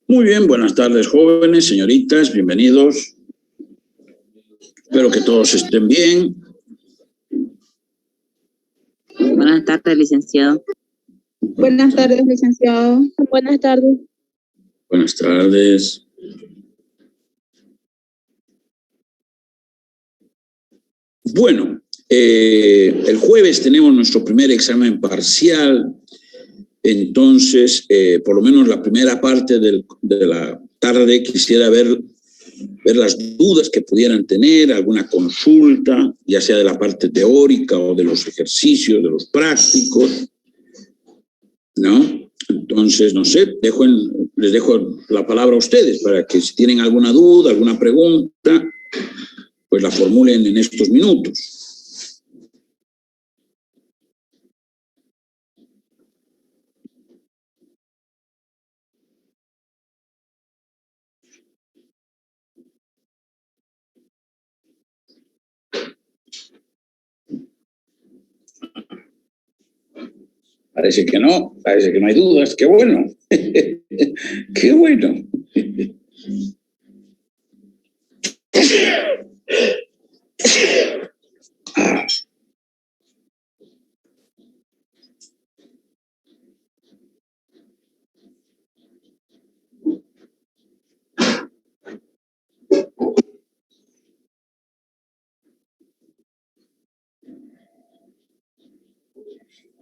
Muy bien, buenas tardes, jóvenes, señoritas, bienvenidos. Espero que todos estén bien. Buenas tardes, licenciado. Buenas tardes, licenciado. Buenas tardes. Buenas tardes. Bueno, el jueves tenemos nuestro primer examen parcial. Entonces, por lo menos la primera parte de la tarde quisiera ver las dudas que pudieran tener, alguna consulta, ya sea de la parte teórica o de los ejercicios, de los prácticos, ¿no? Entonces, no sé, les dejo la palabra a ustedes para que si tienen alguna duda, alguna pregunta, pues la formulen en estos minutos. Parece que no hay dudas. ¡Qué bueno! ¡Qué bueno!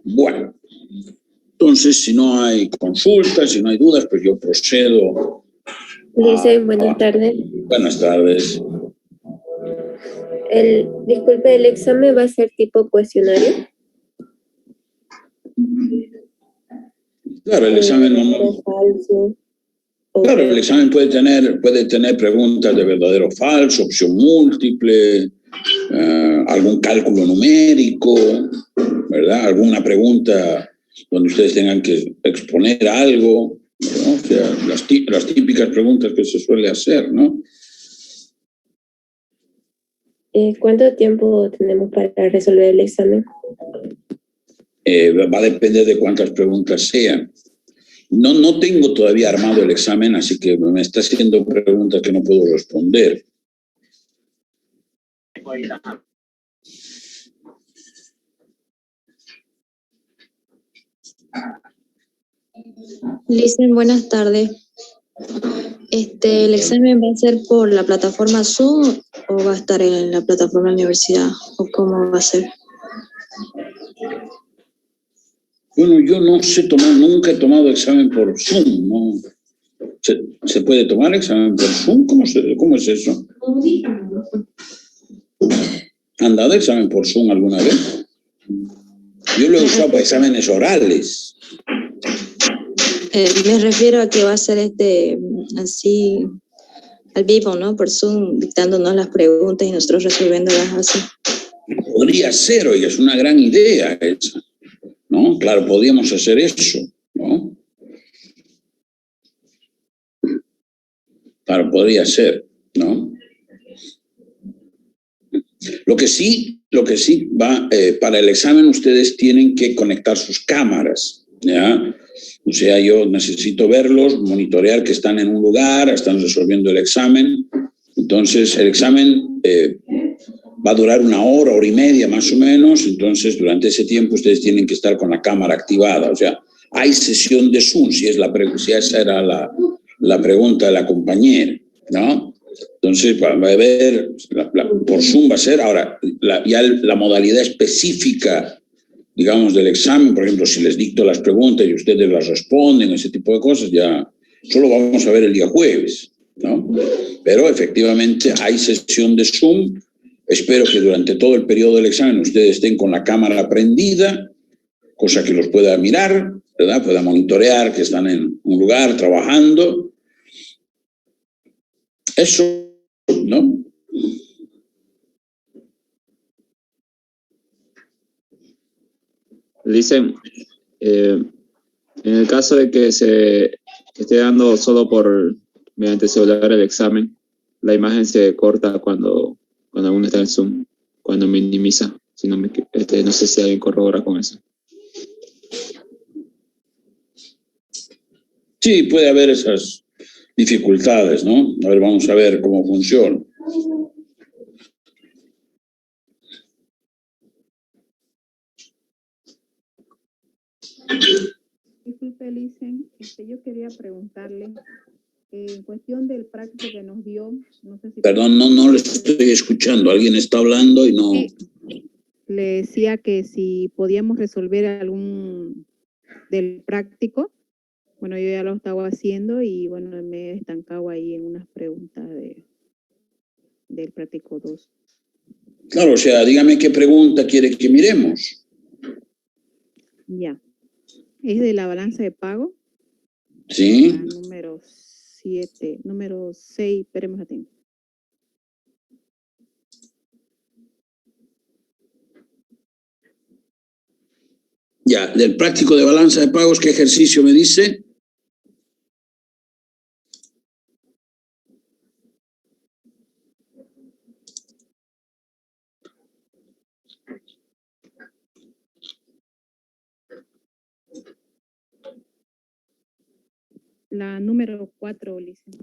Bueno, entonces, si no hay consultas, si no hay dudas, pues yo procedo. Buenas tardes. Buenas tardes. Disculpe, ¿el examen va a ser tipo cuestionario? Claro, el examen falso. Claro, el examen puede tener preguntas de verdadero o falso, opción múltiple, algún cálculo numérico, ¿verdad? Alguna pregunta donde ustedes tengan que exponer algo, ¿no? O sea, las típicas preguntas que se suele hacer, ¿no? ¿Cuánto tiempo tenemos para resolver el examen? Va a depender de cuántas preguntas sean. No tengo todavía armado el examen, así que me está haciendo preguntas que no puedo responder. Licen, buenas tardes. ¿El examen va a ser por la plataforma Zoom o va a estar en la plataforma de la universidad? ¿O cómo va a ser? Bueno, yo no sé nunca he tomado examen por Zoom, ¿no? ¿Se puede tomar examen por Zoom? ¿Cómo es eso? ¿Han dado examen por Zoom alguna vez? Yo lo he usado para exámenes orales. Me refiero a que va a ser así al vivo, ¿no? Por Zoom, dictándonos las preguntas y nosotros resolviéndolas así. Podría ser, oiga, es una gran idea esa, ¿no? Claro, podríamos hacer eso, ¿no? podría ser, ¿no? Lo que sí va, para el examen ustedes tienen que conectar sus cámaras, ¿ya? O sea, yo necesito verlos, monitorear que están en un lugar, están resolviendo el examen. Entonces, el examen va a durar 1 hora, 1 hora y media más o menos. Entonces, durante ese tiempo ustedes tienen que estar con la cámara activada. O sea, hay sesión de Zoom, si esa era la pregunta de la compañera, ¿no? Entonces, va a haber, por Zoom va a ser, ahora, ya la modalidad específica, digamos, del examen, por ejemplo, si les dicto las preguntas y ustedes las responden, ese tipo de cosas, ya solo vamos a ver el día jueves, ¿no? Pero efectivamente hay sesión de Zoom. Espero que durante todo el periodo del examen ustedes estén con la cámara prendida, cosa que los pueda mirar, ¿verdad? Pueda monitorear que están en un lugar trabajando. Eso, ¿no? Dicen, en el caso de que se esté dando solo mediante celular el examen, la imagen se corta cuando uno está en Zoom, cuando minimiza. Si no, no sé si alguien corrobora con eso. Sí, puede haber esas dificultades, ¿no? A ver, vamos a ver cómo funciona. Disculpe, Licen, yo quería preguntarle, en cuestión del práctico que nos dio, no sé si... Perdón, no lo estoy escuchando. Alguien está hablando y no... Sí. Le decía que si podíamos resolver algún del práctico. Bueno, yo ya lo estaba haciendo y bueno, me he estancado ahí en unas preguntas del práctico 2. Claro, o sea, dígame qué pregunta quiere que miremos. Ya. Es de la balanza de pago. Sí. Número 7, número 6, esperemos a tiempo. Ya, del práctico de balanza de pagos, ¿qué ejercicio me dice? La número 4, Ulises.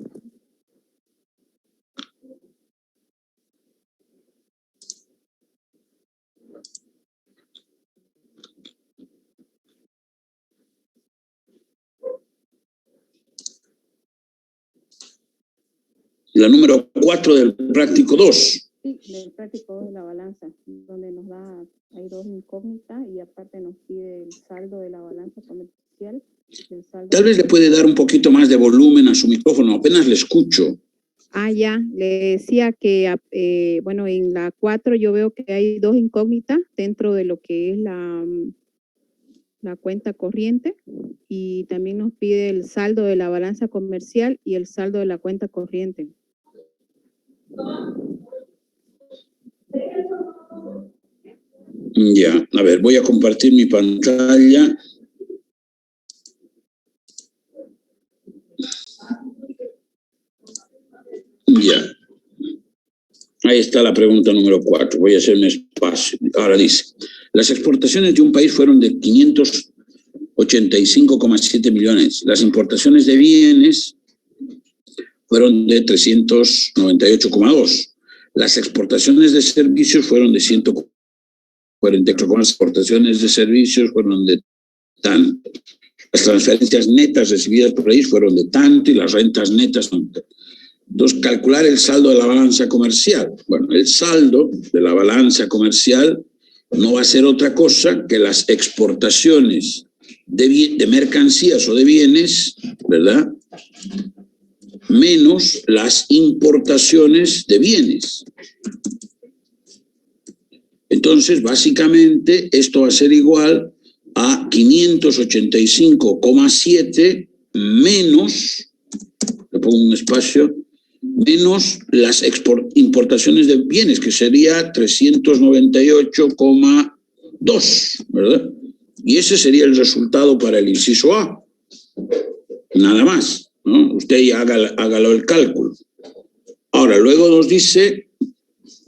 La número 4 del práctico 2. Sí, del práctico 2 de la balanza, donde nos da, hay 2 incógnitas y aparte nos pide el saldo de la balanza comercial. Tal vez le puede dar un poquito más de volumen a su micrófono, apenas le escucho. Ya, le decía que, bueno, en la 4 yo veo que hay 2 incógnitas dentro de lo que es la cuenta corriente y también nos pide el saldo de la balanza comercial y el saldo de la cuenta corriente. Ya, a ver, voy a compartir mi pantalla. Ya. Ahí está la pregunta número 4. Voy a hacer un espacio. Ahora dice, las exportaciones de un país fueron de 585,7 millones. Las importaciones de bienes fueron de 398,2. Las exportaciones de servicios fueron de 148. Las exportaciones de servicios fueron de tanto. Las transferencias netas recibidas por el país fueron de tanto y las rentas netas son de... Entonces, calcular el saldo de la balanza comercial. Bueno, el saldo de la balanza comercial no va a ser otra cosa que las exportaciones de mercancías o de bienes, ¿verdad?, menos las importaciones de bienes. Entonces, básicamente, esto va a ser igual a 585,7 menos, le pongo un espacio, menos las importaciones de bienes, que sería 398,2, ¿verdad? Y ese sería el resultado para el inciso A. Nada más. ¿no? Usted ya hágalo el cálculo. Ahora, luego nos dice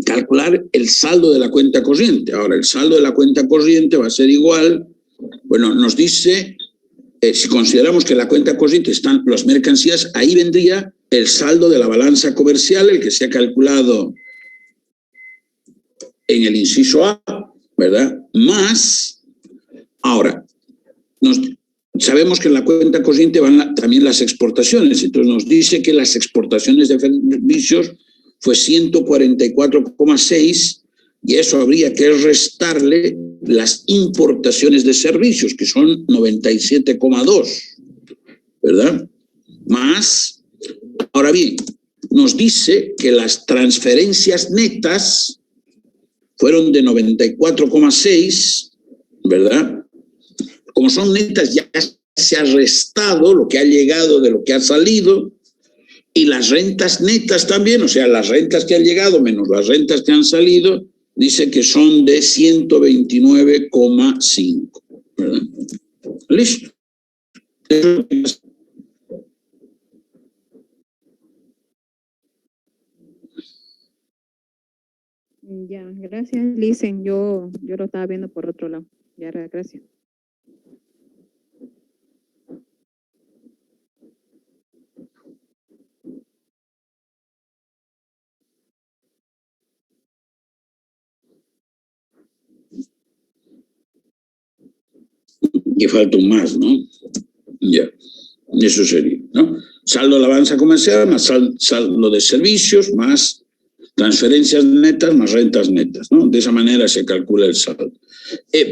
calcular el saldo de la cuenta corriente. Ahora, el saldo de la cuenta corriente va a ser igual, bueno, nos dice, si consideramos que en la cuenta corriente están las mercancías, ahí vendría el saldo de la balanza comercial, el que se ha calculado en el inciso A, ¿verdad? Más, ahora, sabemos que en la cuenta corriente van también las exportaciones, entonces nos dice que las exportaciones de servicios fue 144,6 y eso habría que restarle las importaciones de servicios, que son 97,2, ¿verdad? Más, ahora bien, nos dice que las transferencias netas fueron de 94,6, ¿verdad? Como son netas, ya se ha restado lo que ha llegado de lo que ha salido, y las rentas netas también, o sea, las rentas que han llegado menos las rentas que han salido, dice que son de 129,5, ¿verdad? ¿Listo? Ya, gracias, Licen. Yo lo estaba viendo por otro lado. Ya, gracias. Y falta un más, ¿no? Ya, eso sería, ¿no? Saldo de la balanza comercial, más saldo de servicios, más transferencias netas, más rentas netas, ¿no? De esa manera se calcula el saldo.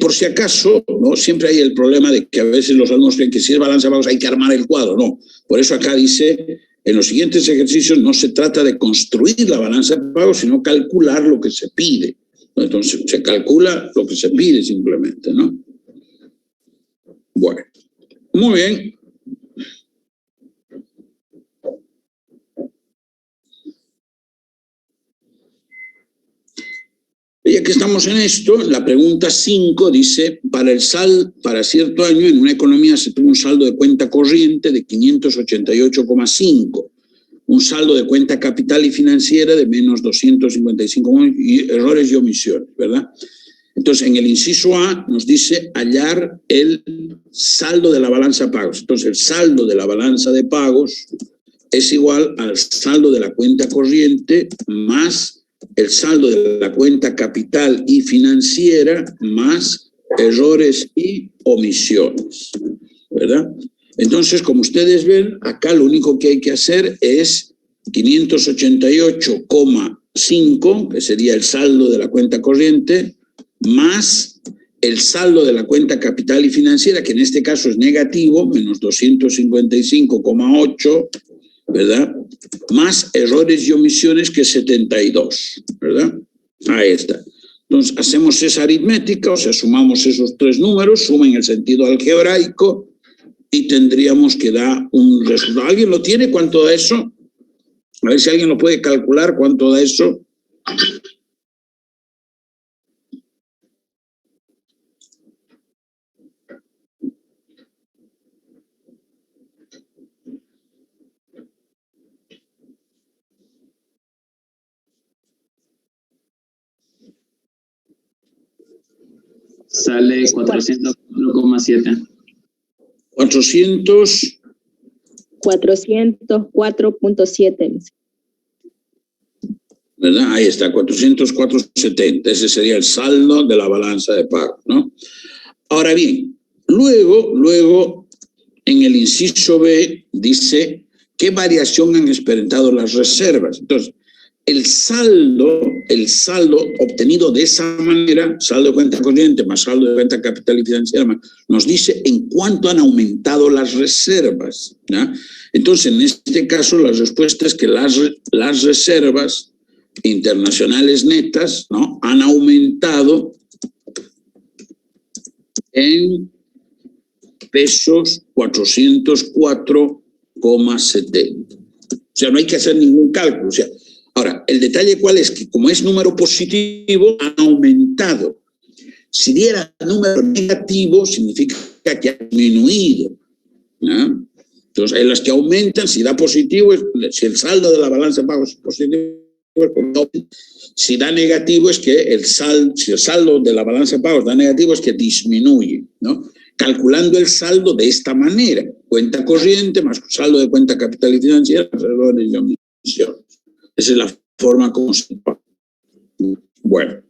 Por si acaso, ¿no? Siempre hay el problema de que a veces los alumnos creen que si es balanza de pagos hay que armar el cuadro, no. Por eso acá dice, en los siguientes ejercicios no se trata de construir la balanza de pagos, sino calcular lo que se pide. Entonces, se calcula lo que se pide simplemente, ¿no? Bueno, muy bien. Ya que estamos en esto, la pregunta 5 dice, para cierto año en una economía se tuvo un saldo de cuenta corriente de 588,5, un saldo de cuenta capital y financiera de menos 255 y errores y omisiones, ¿verdad? Entonces, en el inciso A nos dice hallar el saldo de la balanza de pagos. Entonces, el saldo de la balanza de pagos es igual al saldo de la cuenta corriente más el saldo de la cuenta capital y financiera más errores y omisiones, ¿verdad? Entonces, como ustedes ven, acá lo único que hay que hacer es 588,5, que sería el saldo de la cuenta corriente, más el saldo de la cuenta capital y financiera, que en este caso es negativo, menos 255,8, ¿verdad? Más errores y omisiones, que 72, ¿verdad? Ahí está. Entonces, hacemos esa aritmética, o sea, sumamos esos tres números, suma en el sentido algebraico, y tendríamos que dar un resultado. ¿Alguien lo tiene? ¿Cuánto da eso? A ver si alguien lo puede calcular, ¿cuánto da eso? Sale 404,7. 404.7. ¿Verdad? Ahí está, 404,70. Ese sería el saldo de la balanza de pago, ¿no? Ahora bien, luego, en el inciso B dice qué variación han experimentado las reservas. Entonces, el saldo obtenido de esa manera, saldo de cuenta corriente más saldo de cuenta capital y financiera, nos dice en cuánto han aumentado las reservas, ¿ya? Entonces, en este caso, la respuesta es que las reservas internacionales netas, ¿no?, han aumentado en pesos 404,70. O sea, no hay que hacer ningún cálculo. O sea, ahora, el detalle cuál es, que como es número positivo, ha aumentado. Si diera número negativo, significa que ha disminuido, ¿no? Entonces, Entonces, en las que aumentan, si da positivo, si el saldo de la balanza de pagos es positivo, si da negativo es que si el saldo de la balanza de pagos da negativo es que disminuye, ¿no? Calculando el saldo de esta manera: cuenta corriente más saldo de cuenta capital y financiera, errores y omisiones. Esa es la forma como se paga. Bueno,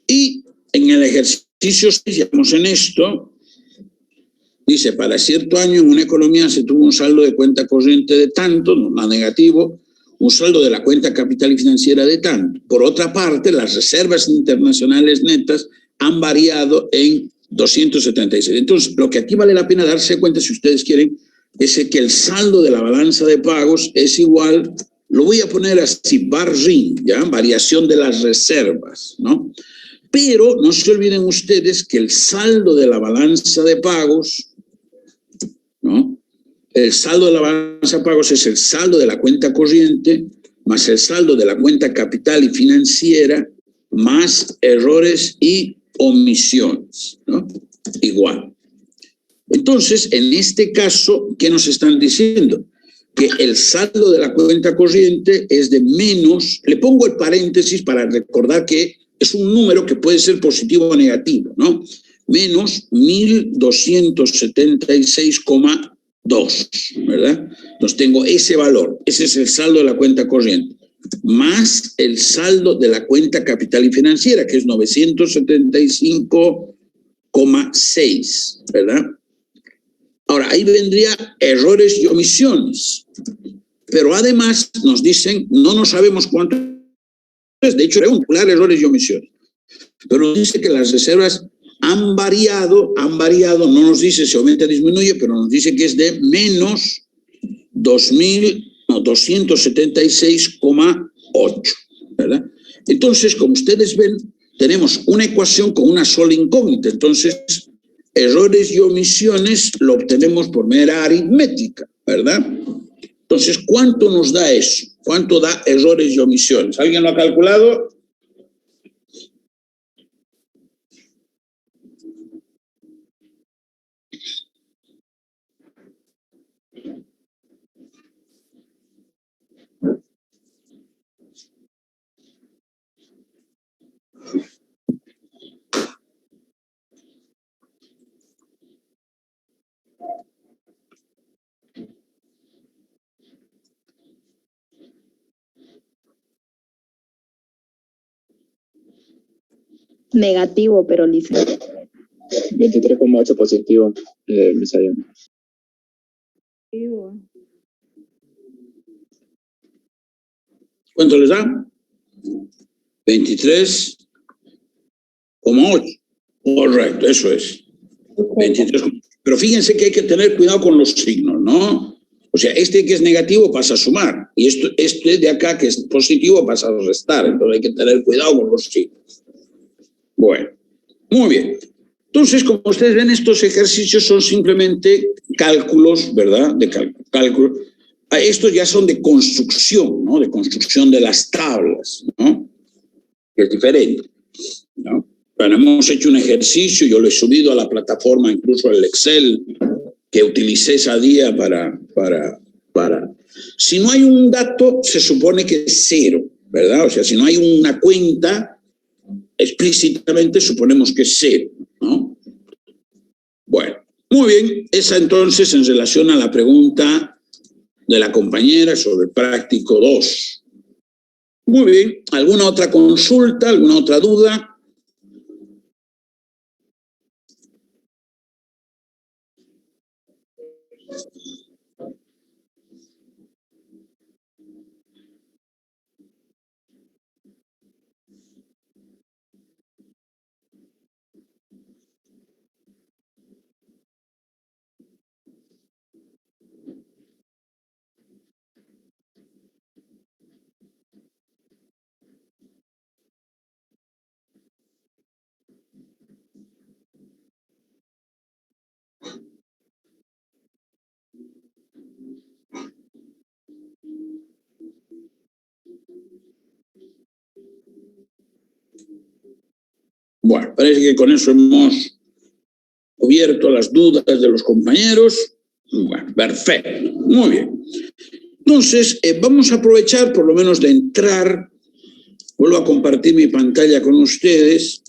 y en el ejercicio, si llegamos en esto, dice: para cierto año en una economía se tuvo un saldo de cuenta corriente de tanto, no negativo, un saldo de la cuenta capital y financiera de tanto. Por otra parte, las reservas internacionales netas han variado en 276. Entonces, lo que aquí vale la pena darse cuenta, si ustedes quieren, es que el saldo de la balanza de pagos es igual, lo voy a poner así, barring, ¿ya? Variación de las reservas, ¿no? Pero no se olviden ustedes que el saldo de la balanza de pagos, ¿no? El saldo de la balanza de pagos es el saldo de la cuenta corriente más el saldo de la cuenta capital y financiera más errores y omisiones, ¿no? Igual. Entonces, en este caso, ¿qué nos están diciendo? Que el saldo de la cuenta corriente es de menos, le pongo el paréntesis para recordar que es un número que puede ser positivo o negativo, ¿no? Menos 1.276,2, ¿verdad? Entonces tengo ese valor, ese es el saldo de la cuenta corriente, más el saldo de la cuenta capital y financiera, que es 975,6, ¿verdad? Ahora, ahí vendría errores y omisiones, pero además nos dicen, no sabemos cuánto es, de hecho, calcular errores y omisiones, pero nos dice que las reservas han variado, no nos dice si aumenta o disminuye, pero nos dice que es de menos 276,8, ¿verdad? Entonces, como ustedes ven, tenemos una ecuación con una sola incógnita. Entonces, errores y omisiones lo obtenemos por mera aritmética, ¿verdad? Entonces, ¿cuánto nos da eso? ¿Cuánto da errores y omisiones? ¿Alguien lo ha calculado? Negativo, pero licenciado. 23,8 positivo, Misael. ¿Cuánto les da? 23,8. Correcto, eso es. 23. Pero fíjense que hay que tener cuidado con los signos, ¿no? O sea, este que es negativo pasa a sumar, y este de acá que es positivo pasa a restar, entonces hay que tener cuidado con los signos. Bueno, muy bien. Entonces, como ustedes ven, estos ejercicios son simplemente cálculos, ¿verdad? De cálculo. Estos ya son de construcción, ¿no? De construcción de las tablas, ¿no? Es diferente, ¿no? Bueno, hemos hecho un ejercicio, yo lo he subido a la plataforma, incluso el Excel, que utilicé ese día para... Si no hay un dato, se supone que es cero, ¿verdad? O sea, si no hay una cuenta, explícitamente suponemos que es cero, ¿no? Bueno, muy bien. Esa entonces en relación a la pregunta de la compañera sobre el práctico 2. Muy bien. ¿Alguna otra consulta? ¿Alguna otra duda? Bueno, parece que con eso hemos cubierto las dudas de los compañeros. Bueno, Perfecto, muy bien. Entonces, vamos a aprovechar por lo menos de entrar. Vuelvo a compartir mi pantalla con ustedes,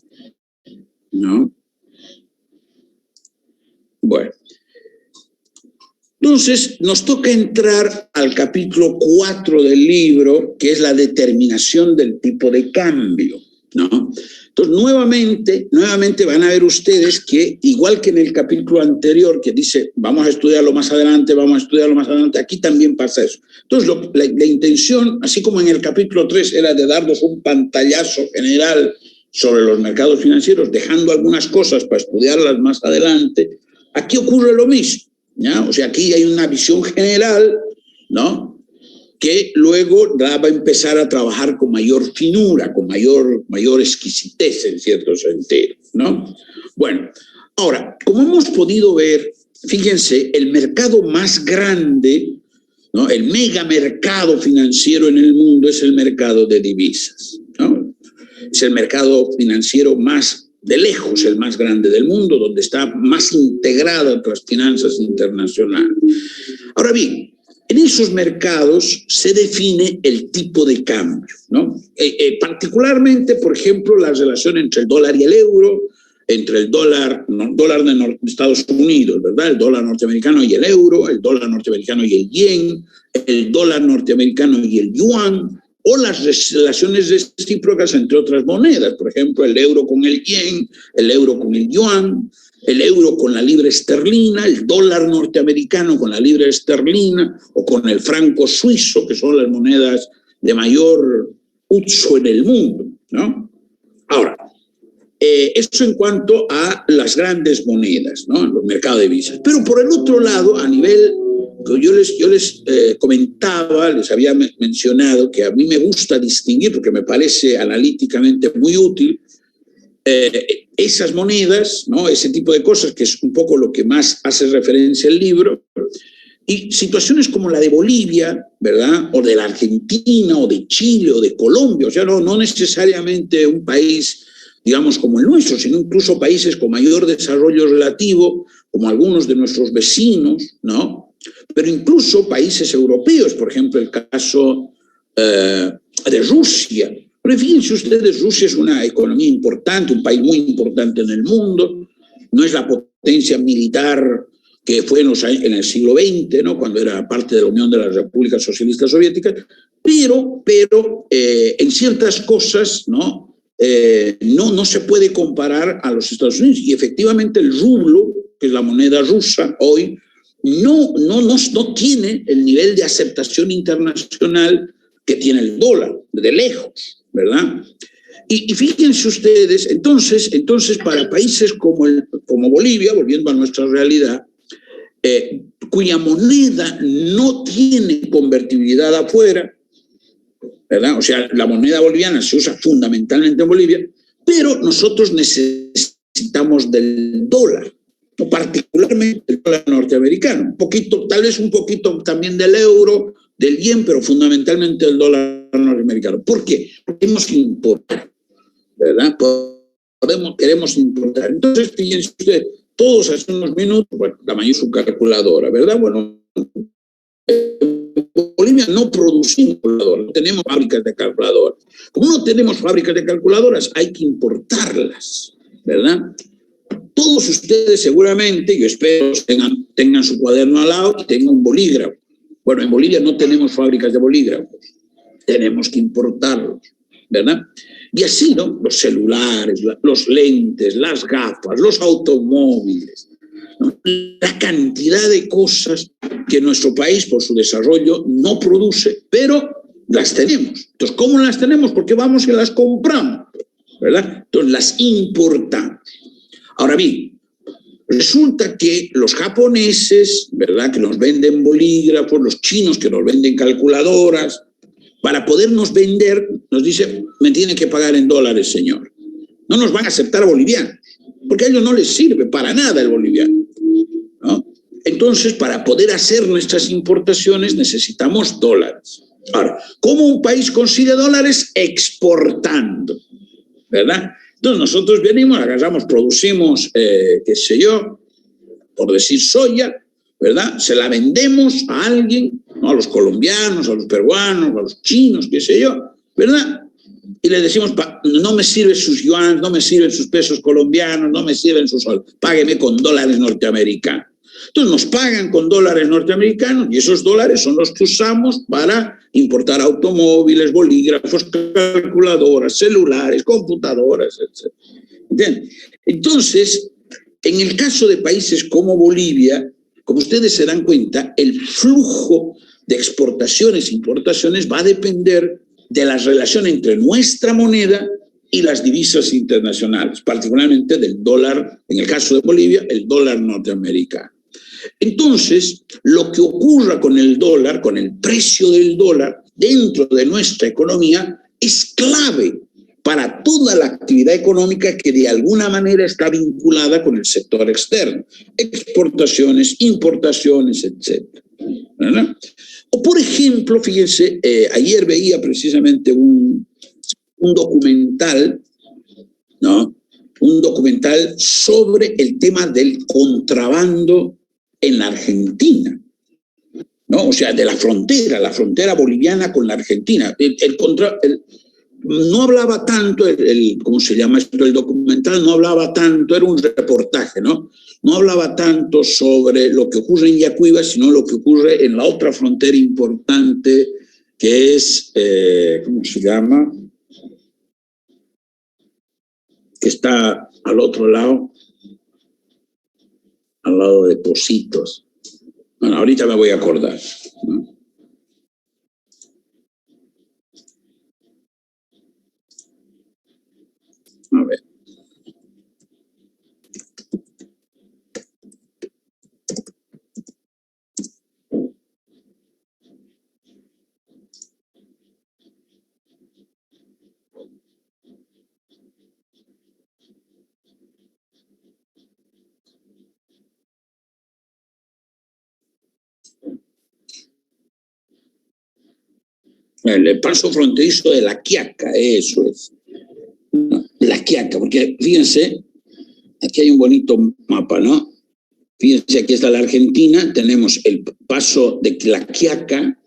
¿no? Bueno. Entonces, nos toca entrar al capítulo 4 del libro, que es la determinación del tipo de cambio, ¿no? Entonces, nuevamente van a ver ustedes que, igual que en el capítulo anterior, que dice, vamos a estudiarlo más adelante, aquí también pasa eso. Entonces, la intención, así como en el capítulo 3 era de darnos un pantallazo general sobre los mercados financieros, dejando algunas cosas para estudiarlas más adelante, aquí ocurre lo mismo, ¿ya? O sea, aquí hay una visión general, ¿no?, que luego va a empezar a trabajar con mayor finura, con mayor exquisitez en cierto sentido, ¿no? Bueno, ahora, como hemos podido ver, fíjense, el mercado más grande, ¿no?, el megamercado financiero en el mundo es el mercado de divisas, ¿no? Es el mercado financiero más, de lejos, el más grande del mundo, donde está más integrado entre las finanzas internacionales. Ahora bien, en esos mercados se define el tipo de cambio, ¿no? Particularmente, por ejemplo, la relación entre el dólar y el euro, entre el dólar de Estados Unidos, ¿verdad?, el dólar norteamericano y el euro, el dólar norteamericano y el yen, el dólar norteamericano y el yuan, o las relaciones recíprocas entre otras monedas, por ejemplo, el euro con el yen, el euro con el yuan, el euro con la libra esterlina, el dólar norteamericano con la libra esterlina o con el franco suizo, que son las monedas de mayor uso en el mundo, ¿no? Ahora, eso en cuanto a las grandes monedas, ¿no?, en los mercados de divisas. Pero por el otro lado, a nivel, yo les comentaba, les había mencionado que a mí me gusta distinguir, porque me parece analíticamente muy útil, esas monedas, ¿no?, ese tipo de cosas, que es un poco lo que más hace referencia el libro, y situaciones como la de Bolivia, ¿verdad?, o de la Argentina, o de Chile, o de Colombia, o sea, no necesariamente un país, digamos, como el nuestro, sino incluso países con mayor desarrollo relativo, como algunos de nuestros vecinos, ¿no?, pero incluso países europeos, por ejemplo, el caso de Rusia. Pero fíjense ustedes, Rusia es una economía importante, un país muy importante en el mundo, no es la potencia militar que fue en el siglo XX, ¿no?, cuando era parte de la Unión de las Repúblicas Socialistas Soviéticas, pero en ciertas cosas, ¿no?, no se puede comparar a los Estados Unidos. Y efectivamente el rublo, que es la moneda rusa hoy, no tiene el nivel de aceptación internacional que tiene el dólar, de lejos, ¿verdad? Y fíjense ustedes, entonces para países como Bolivia, volviendo a nuestra realidad, cuya moneda no tiene convertibilidad afuera, ¿verdad? O sea, la moneda boliviana se usa fundamentalmente en Bolivia, pero nosotros necesitamos del dólar, particularmente el dólar norteamericano, un poquito, tal vez un poquito también del euro, del yen, pero fundamentalmente el dólar norteamericano. ¿Por qué? Porque queremos importar, ¿verdad? Queremos importar. Entonces, fíjense ustedes, todos hace unos minutos, bueno, la mayor su calculadora, ¿verdad? Bueno, en Bolivia no producimos calculadoras, no tenemos fábricas de calculadoras. Como no tenemos fábricas de calculadoras, hay que importarlas, ¿verdad? Todos ustedes seguramente, yo espero, tengan su cuaderno al lado y tengan un bolígrafo. Bueno, en Bolivia no tenemos fábricas de bolígrafos, tenemos que importarlos, ¿verdad? Y así, ¿no?, los celulares, los lentes, las gafas, los automóviles, ¿no?, la cantidad de cosas que nuestro país, por su desarrollo, no produce, pero las tenemos. Entonces, ¿cómo las tenemos? Porque vamos y las compramos, ¿verdad? Entonces, las importamos. Ahora bien, resulta que los japoneses, ¿verdad?, que nos venden bolígrafos, los chinos que nos venden calculadoras, para podernos vender, nos dicen, me tiene que pagar en dólares, señor. No nos van a aceptar bolivianos, porque a ellos no les sirve para nada el boliviano, ¿no? Entonces, para poder hacer nuestras importaciones necesitamos dólares. Ahora, ¿cómo un país consigue dólares? Exportando, ¿verdad? Entonces nosotros venimos, agarramos, producimos, qué sé yo, por decir soya, ¿verdad? Se la vendemos a alguien, ¿no? A los colombianos, a los peruanos, a los chinos, qué sé yo, ¿verdad? Y le decimos, no me sirven sus yuanes, no me sirven sus pesos colombianos, no me sirven sus soles, págueme con dólares norteamericanos. Entonces nos pagan con dólares norteamericanos y esos dólares son los que usamos para importar automóviles, bolígrafos, calculadoras, celulares, computadoras, etc. ¿Entienden? Entonces, en el caso de países como Bolivia, como ustedes se dan cuenta, el flujo de exportaciones e importaciones va a depender de la relación entre nuestra moneda y las divisas internacionales, particularmente del dólar, en el caso de Bolivia, el dólar norteamericano. Entonces, lo que ocurra con el dólar, con el precio del dólar dentro de nuestra economía, es clave para toda la actividad económica que de alguna manera está vinculada con el sector externo, exportaciones, importaciones, etc. ¿Verdad? O por ejemplo, fíjense, ayer veía precisamente un documental, ¿no? Un documental sobre el tema del contrabando en la Argentina, ¿no? O sea, de la frontera boliviana con la Argentina. No hablaba tanto, ¿cómo se llama esto? El documental no hablaba tanto, era un reportaje, ¿no? No hablaba tanto sobre lo que ocurre en Yacuiba, sino lo que ocurre en la otra frontera importante, que es, ¿cómo se llama? Que está al otro lado, al lado de Pocitos. Bueno, ahorita me voy a acordar, ¿no? A ver. El paso fronterizo de La Quiaca, eso es. La Quiaca, porque fíjense, aquí hay un bonito mapa, ¿no? Fíjense, aquí está la Argentina, tenemos el paso de La Quiaca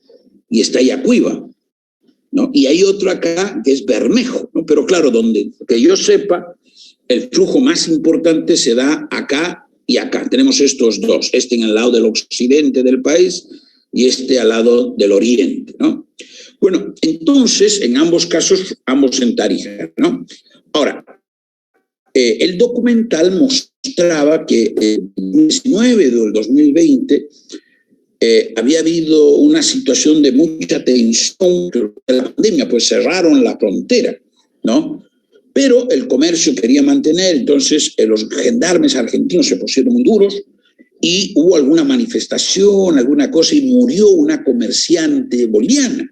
y está Yacuiba, ¿no? Y hay otro acá que es Bermejo, ¿no? Pero claro, donde que yo sepa, el flujo más importante se da acá y acá. Tenemos estos dos, este en el lado del occidente del país y este al lado del oriente, ¿no? Bueno, entonces, en ambos casos, ambos en Tarija, ¿no? Ahora, el documental mostraba que en 19 del 2020 había habido una situación de mucha tensión de la pandemia, pues cerraron la frontera, ¿no? Pero el comercio quería mantener, entonces los gendarmes argentinos se pusieron muy duros y hubo alguna manifestación, alguna cosa, y murió una comerciante boliviana.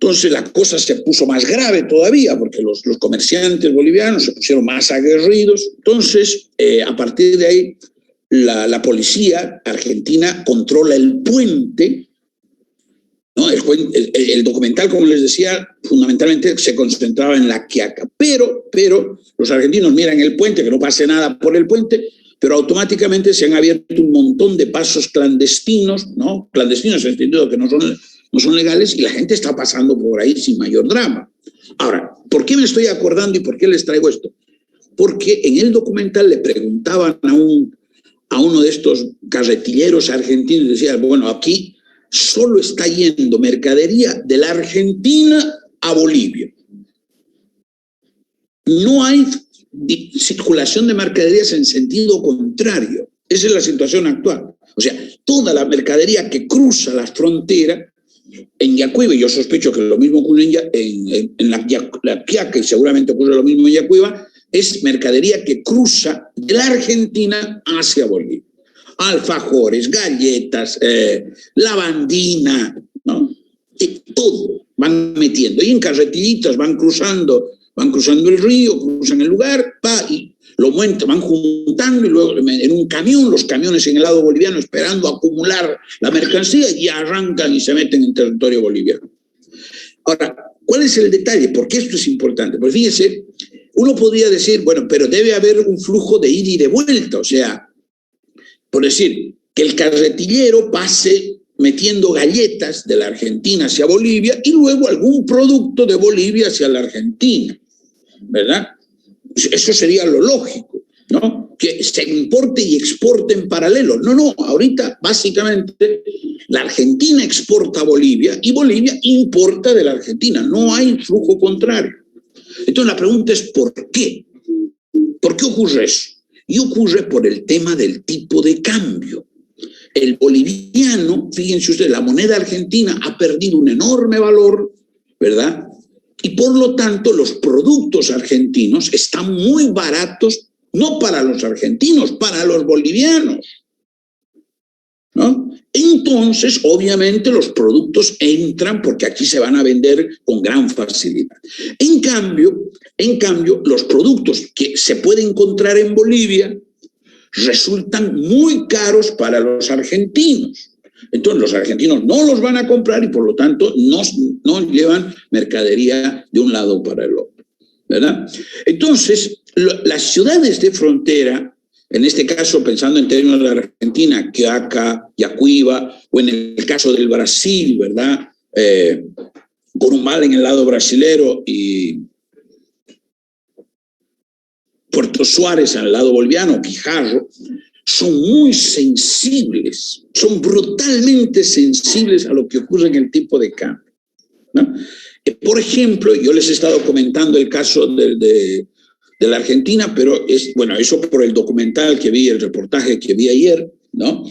Entonces la cosa se puso más grave todavía porque los comerciantes bolivianos se pusieron más aguerridos. Entonces, a partir de ahí, la policía argentina controla el puente, ¿no? El documental, como les decía, fundamentalmente se concentraba en La Quiaca. Pero los argentinos miran el puente, que no pase nada por el puente, pero automáticamente se han abierto un montón de pasos clandestinos, ¿no? Clandestinos en el sentido que no son legales, y la gente está pasando por ahí sin mayor drama. Ahora, ¿por qué me estoy acordando y por qué les traigo esto? Porque en el documental le preguntaban a uno de estos carretilleros argentinos, decía, bueno, aquí solo está yendo mercadería de la Argentina a Bolivia. No hay circulación de mercaderías en sentido contrario. Esa es la situación actual. O sea, toda la mercadería que cruza la frontera en Yacuiba, y yo sospecho que lo mismo ocurre en la Quiaca, y seguramente ocurre lo mismo en Yacuiba, es mercadería que cruza de la Argentina hacia Bolivia. Alfajores, galletas, lavandina, ¿no? Y todo van metiendo. Y en carretillitas van cruzando el río, cruzan el lugar, y lo van juntando, y luego en un camión, los camiones en el lado boliviano esperando acumular la mercancía, y arrancan y se meten en territorio boliviano. Ahora, ¿cuál es el detalle? ¿Por qué esto es importante? Pues fíjense, uno podría decir, bueno, pero debe haber un flujo de ida y de vuelta, o sea, por decir, que el carretillero pase metiendo galletas de la Argentina hacia Bolivia y luego algún producto de Bolivia hacia la Argentina, ¿verdad? Eso sería lo lógico, ¿no? Que se importe y exporte en paralelo. No, ahorita básicamente la Argentina exporta a Bolivia y Bolivia importa de la Argentina. No hay flujo contrario. Entonces la pregunta es ¿por qué? ¿Por qué ocurre eso? Y ocurre por el tema del tipo de cambio. El boliviano, fíjense ustedes, la moneda argentina ha perdido un enorme valor, ¿verdad? Y por lo tanto los productos argentinos están muy baratos, no para los argentinos, para los bolivianos, ¿no? Entonces, obviamente, los productos entran porque aquí se van a vender con gran facilidad. En cambio, los productos que se pueden encontrar en Bolivia resultan muy caros para los argentinos. Entonces, los argentinos no los van a comprar y, por lo tanto, no llevan mercadería de un lado para el otro, ¿verdad? Entonces, las ciudades de frontera, en este caso, pensando en términos de la Argentina, Quiaca, Yacuiba, o en el caso del Brasil, ¿verdad? Corumbá en el lado brasilero y Puerto Suárez en el lado boliviano, Quijarro, son muy sensibles, son brutalmente sensibles a lo que ocurre en el tipo de cambio, ¿no? Por ejemplo, yo les he estado comentando el caso de la Argentina, pero bueno, eso por el documental que vi, el reportaje que vi ayer, ¿no?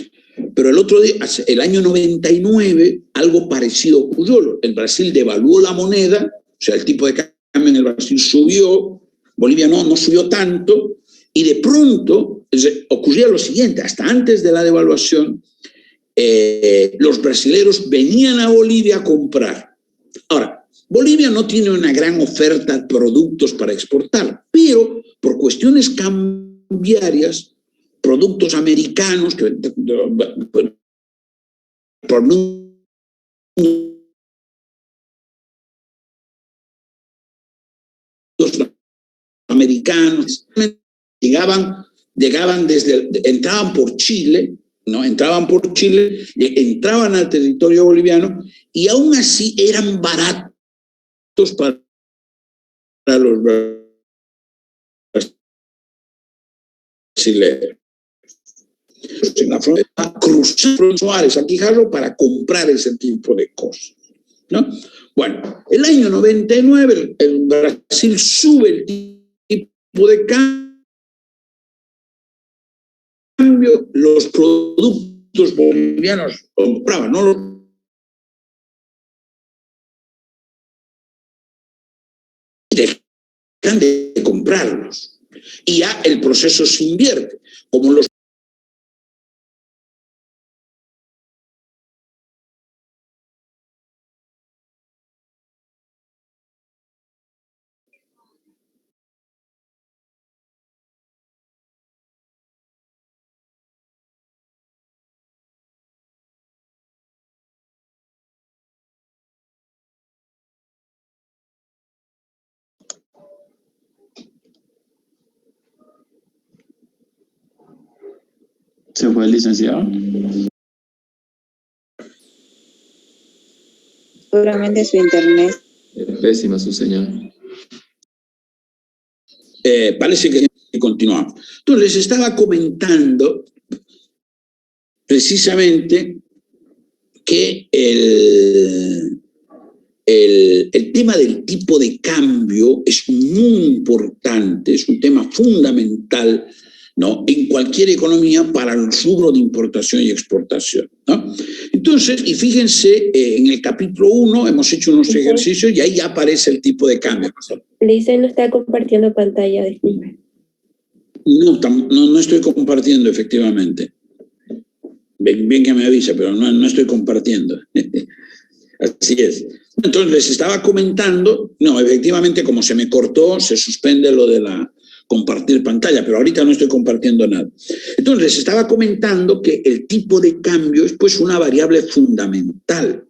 Pero el otro día, el año 99, algo parecido ocurrió. El Brasil devaluó la moneda, o sea, el tipo de cambio en el Brasil subió, Bolivia no subió tanto, y de pronto ocurría lo siguiente: hasta antes de la devaluación, los brasileños venían a Bolivia a comprar. Ahora, Bolivia no tiene una gran oferta de productos para exportar, pero por cuestiones cambiarias, productos americanos, americanos entraban por Chile, ¿no? Entraban al territorio boliviano y aún así eran baratos para los brasileños. En la frontera, cruzar Suárez a Quijarro para comprar ese tipo de cosas, ¿no? Bueno, el año 99 el Brasil sube el tipo de cambio, los productos bolivianos compraban, no los dejan de comprarlos y ya el proceso se invierte, como los ¿Se fue el licenciado? Seguramente su internet. Pésima su señal. Parece que continuamos. Entonces, les estaba comentando precisamente que el tema del tipo de cambio es muy importante, es un tema fundamental, ¿no? En cualquier economía para el rubro de importación y exportación, ¿no? Entonces, y fíjense, en el capítulo 1 hemos hecho unos ejercicios y ahí ya aparece el tipo de cambio. Lisa no está compartiendo pantalla, disculpe. No estoy compartiendo, efectivamente. Bien que me avisa, pero no estoy compartiendo. Así es. Entonces les estaba comentando, efectivamente como se me cortó, se suspende lo de la compartir pantalla, pero ahorita no estoy compartiendo nada. Entonces les estaba comentando que el tipo de cambio es pues una variable fundamental.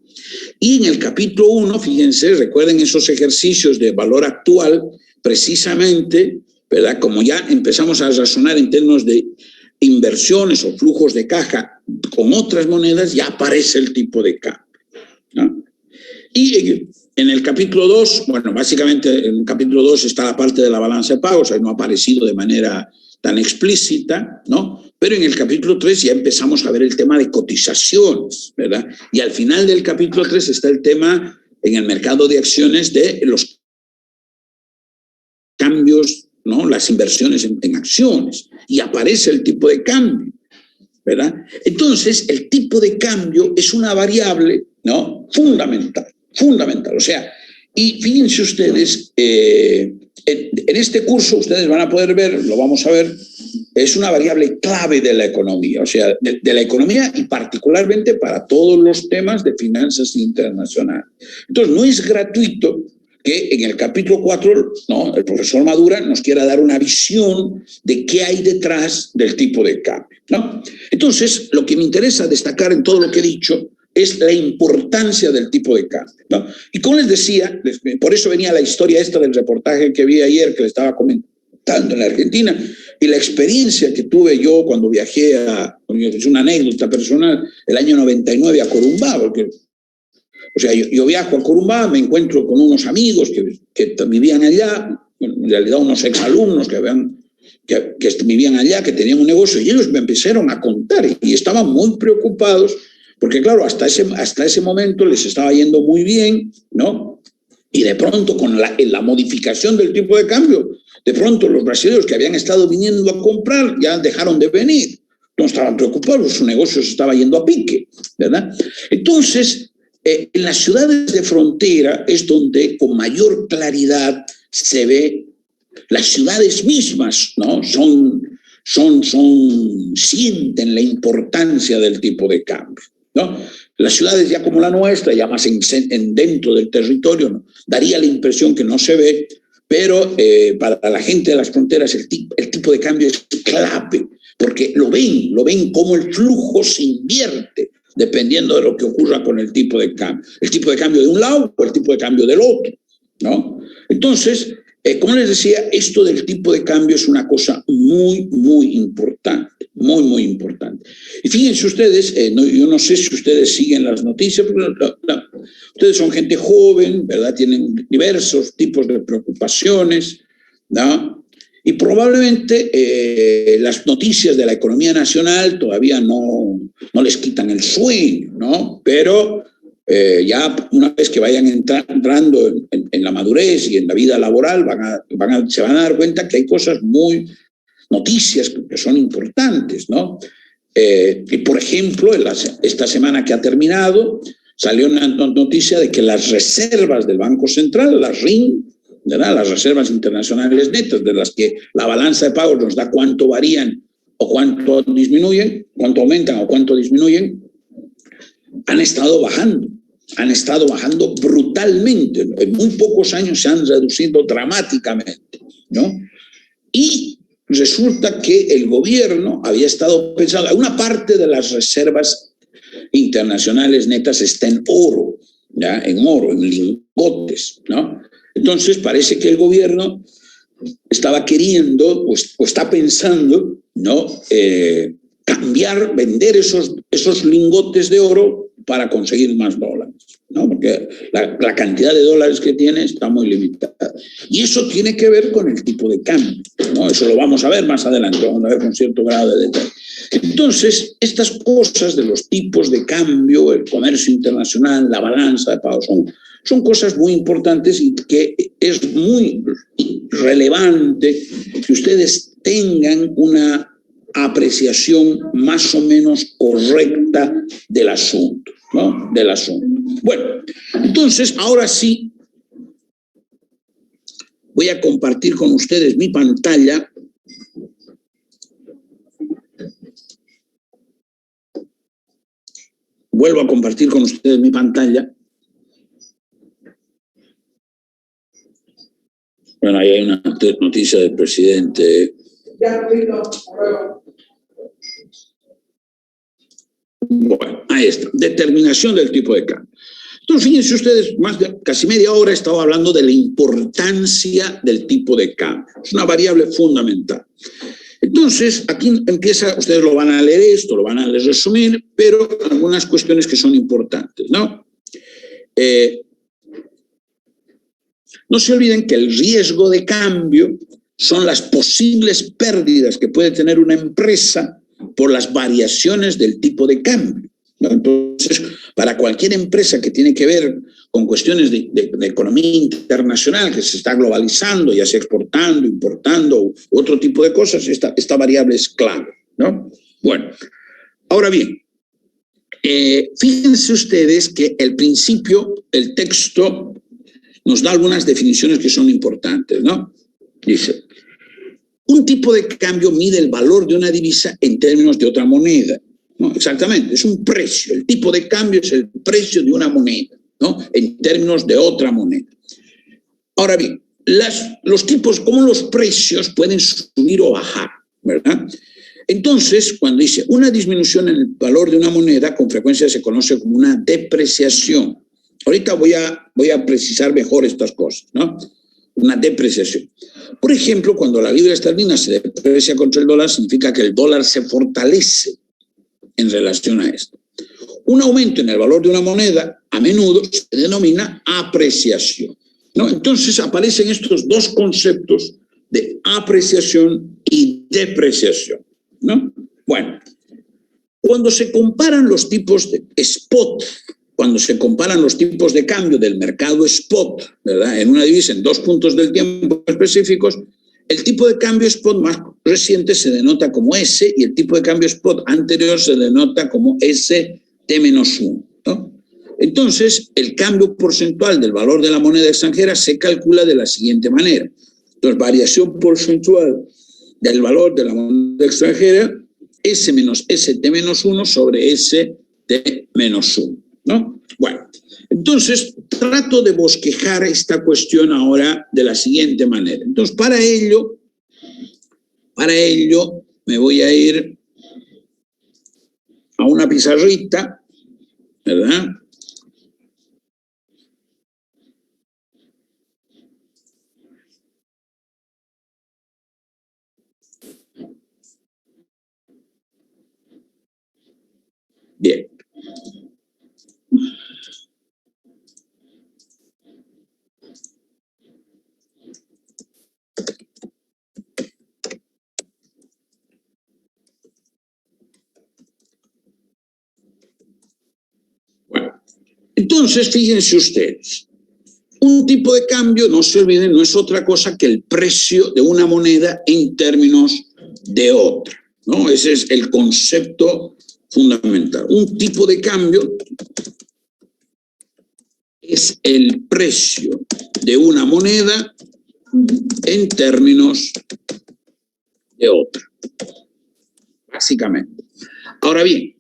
Y en el capítulo 1, fíjense, recuerden esos ejercicios de valor actual, precisamente, ¿verdad? Como ya empezamos a razonar en términos de inversiones o flujos de caja con otras monedas, ya aparece el tipo de cambio, ¿no? Y en el capítulo 2, bueno, básicamente en el capítulo 2 está la parte de la balanza de pagos, ahí no ha aparecido de manera tan explícita, ¿no? Pero en el capítulo 3 ya empezamos a ver el tema de cotizaciones, ¿verdad? Y al final del capítulo 3 está el tema en el mercado de acciones de los cambios, ¿no? Las inversiones en acciones, y aparece el tipo de cambio, ¿verdad? Entonces, el tipo de cambio es una variable, ¿no? Fundamental. O sea, y fíjense ustedes, en este curso ustedes van a poder ver, lo vamos a ver, es una variable clave de la economía, o sea, de la economía y particularmente para todos los temas de finanzas internacionales. Entonces, no es gratuito que en el capítulo 4, ¿no?, el profesor Madura nos quiera dar una visión de qué hay detrás del tipo de cambio, ¿no? Entonces, lo que me interesa destacar en todo lo que he dicho es la importancia del tipo de cambio, ¿no? Y como les decía, por eso venía la historia esta del reportaje que vi ayer, que le estaba comentando en la Argentina, y la experiencia que tuve yo cuando viajé es una anécdota personal, el año 99 a Corumbá, porque, o sea, yo viajo a Corumbá, me encuentro con unos amigos que vivían allá, en realidad unos exalumnos que vivían allá, que tenían un negocio, y ellos me empezaron a contar y estaban muy preocupados, porque claro, hasta ese momento les estaba yendo muy bien, ¿no? Y de pronto con la modificación del tipo de cambio, de pronto los brasileños que habían estado viniendo a comprar ya dejaron de venir, no estaban preocupados, su negocio se estaba yendo a pique, ¿verdad? Entonces, en las ciudades de frontera es donde con mayor claridad se ve las ciudades mismas, ¿no? Sienten la importancia del tipo de cambio, ¿no? Las ciudades ya como la nuestra, ya más dentro del territorio, ¿no?, daría la impresión que no se ve, pero para la gente de las fronteras el tipo de cambio es clave, porque lo ven como el flujo se invierte dependiendo de lo que ocurra con el tipo de cambio. El tipo de cambio de un lado o el tipo de cambio del otro, ¿no? Entonces, como les decía, esto del tipo de cambio es una cosa muy, muy importante, muy, muy importante. Y fíjense ustedes, yo no sé si ustedes siguen las noticias, pero ustedes son gente joven, ¿verdad? Tienen diversos tipos de preocupaciones, ¿no? Y probablemente las noticias de la economía nacional todavía no les quitan el sueño, ¿no? Pero ya una vez que vayan entrando en la madurez y en la vida laboral, se van a dar cuenta que hay noticias que son importantes, ¿no? Y por ejemplo, esta semana que ha terminado, salió una noticia de que las reservas del Banco Central, las RIN, ¿verdad?, las reservas internacionales netas, de las que la balanza de pagos nos da cuánto varían o cuánto disminuyen, cuánto aumentan o cuánto disminuyen, han estado bajando brutalmente. En muy pocos años se han reducido dramáticamente, ¿no? Y resulta que el gobierno había estado pensando, una parte de las reservas internacionales netas está en oro, ¿ya? En lingotes, ¿no? Entonces parece que el gobierno estaba queriendo o está pensando, ¿no?, vender esos lingotes de oro para conseguir más dólares, ¿no? Porque la cantidad de dólares que tiene está muy limitada. Y eso tiene que ver con el tipo de cambio, ¿no? Eso lo vamos a ver más adelante, vamos a ver con cierto grado de detalle. Entonces, estas cosas de los tipos de cambio, el comercio internacional, la balanza de pagos, son cosas muy importantes y que es muy relevante que ustedes tengan una apreciación más o menos correcta del asunto, ¿no? Del asunto. Bueno, entonces, ahora sí, voy a compartir con ustedes mi pantalla. Vuelvo a compartir con ustedes mi pantalla. Bueno, ahí hay una noticia del presidente. Bueno, ahí está. Determinación del tipo de cambio. Entonces, fíjense ustedes, casi media hora he estado hablando de la importancia del tipo de cambio. Es una variable fundamental. Entonces, aquí empieza, ustedes lo van a leer esto, lo van a resumir, pero algunas cuestiones que son importantes, ¿no? No se olviden que el riesgo de cambio son las posibles pérdidas que puede tener una empresa por las variaciones del tipo de cambio, ¿no? Entonces, para cualquier empresa que tiene que ver con cuestiones de economía internacional, que se está globalizando, ya sea exportando, importando, u otro tipo de cosas, esta variable es clave, ¿no? Bueno, ahora bien, fíjense ustedes que el principio, el texto, nos da algunas definiciones que son importantes, ¿no? Dice, un tipo de cambio mide el valor de una divisa en términos de otra moneda, ¿no? Exactamente, es un precio. El tipo de cambio es el precio de una moneda, ¿no? En términos de otra moneda. Ahora bien, los tipos, como los precios pueden subir o bajar, ¿verdad? Entonces, cuando dice una disminución en el valor de una moneda, con frecuencia se conoce como una depreciación. Ahorita voy a precisar mejor estas cosas, ¿no? Una depreciación. Por ejemplo, cuando la libra esterlina se deprecia contra el dólar, significa que el dólar se fortalece en relación a esto. Un aumento en el valor de una moneda a menudo se denomina apreciación, ¿no? Entonces aparecen estos dos conceptos de apreciación y depreciación, ¿no? Bueno, cuando se comparan los tipos de spot, cuando se comparan los tipos de cambio del mercado spot, ¿verdad? En una divisa en 2 puntos del tiempo específicos, el tipo de cambio spot más reciente se denota como S y el tipo de cambio spot anterior se denota como ST-1, ¿no? Entonces, el cambio porcentual del valor de la moneda extranjera se calcula de la siguiente manera. Entonces, variación porcentual del valor de la moneda extranjera, S menos ST-1 sobre ST-1, ¿no? Bueno, entonces trato de bosquejar esta cuestión ahora de la siguiente manera. Entonces, para ello me voy a ir a una pizarrita, ¿verdad? Bien. Bueno, entonces fíjense ustedes, un tipo de cambio, no se olviden, no es otra cosa que el precio de una moneda en términos de otra, ¿no? Ese es el concepto fundamental. Un tipo de cambio es el precio de una moneda en términos de otra, básicamente. Ahora bien,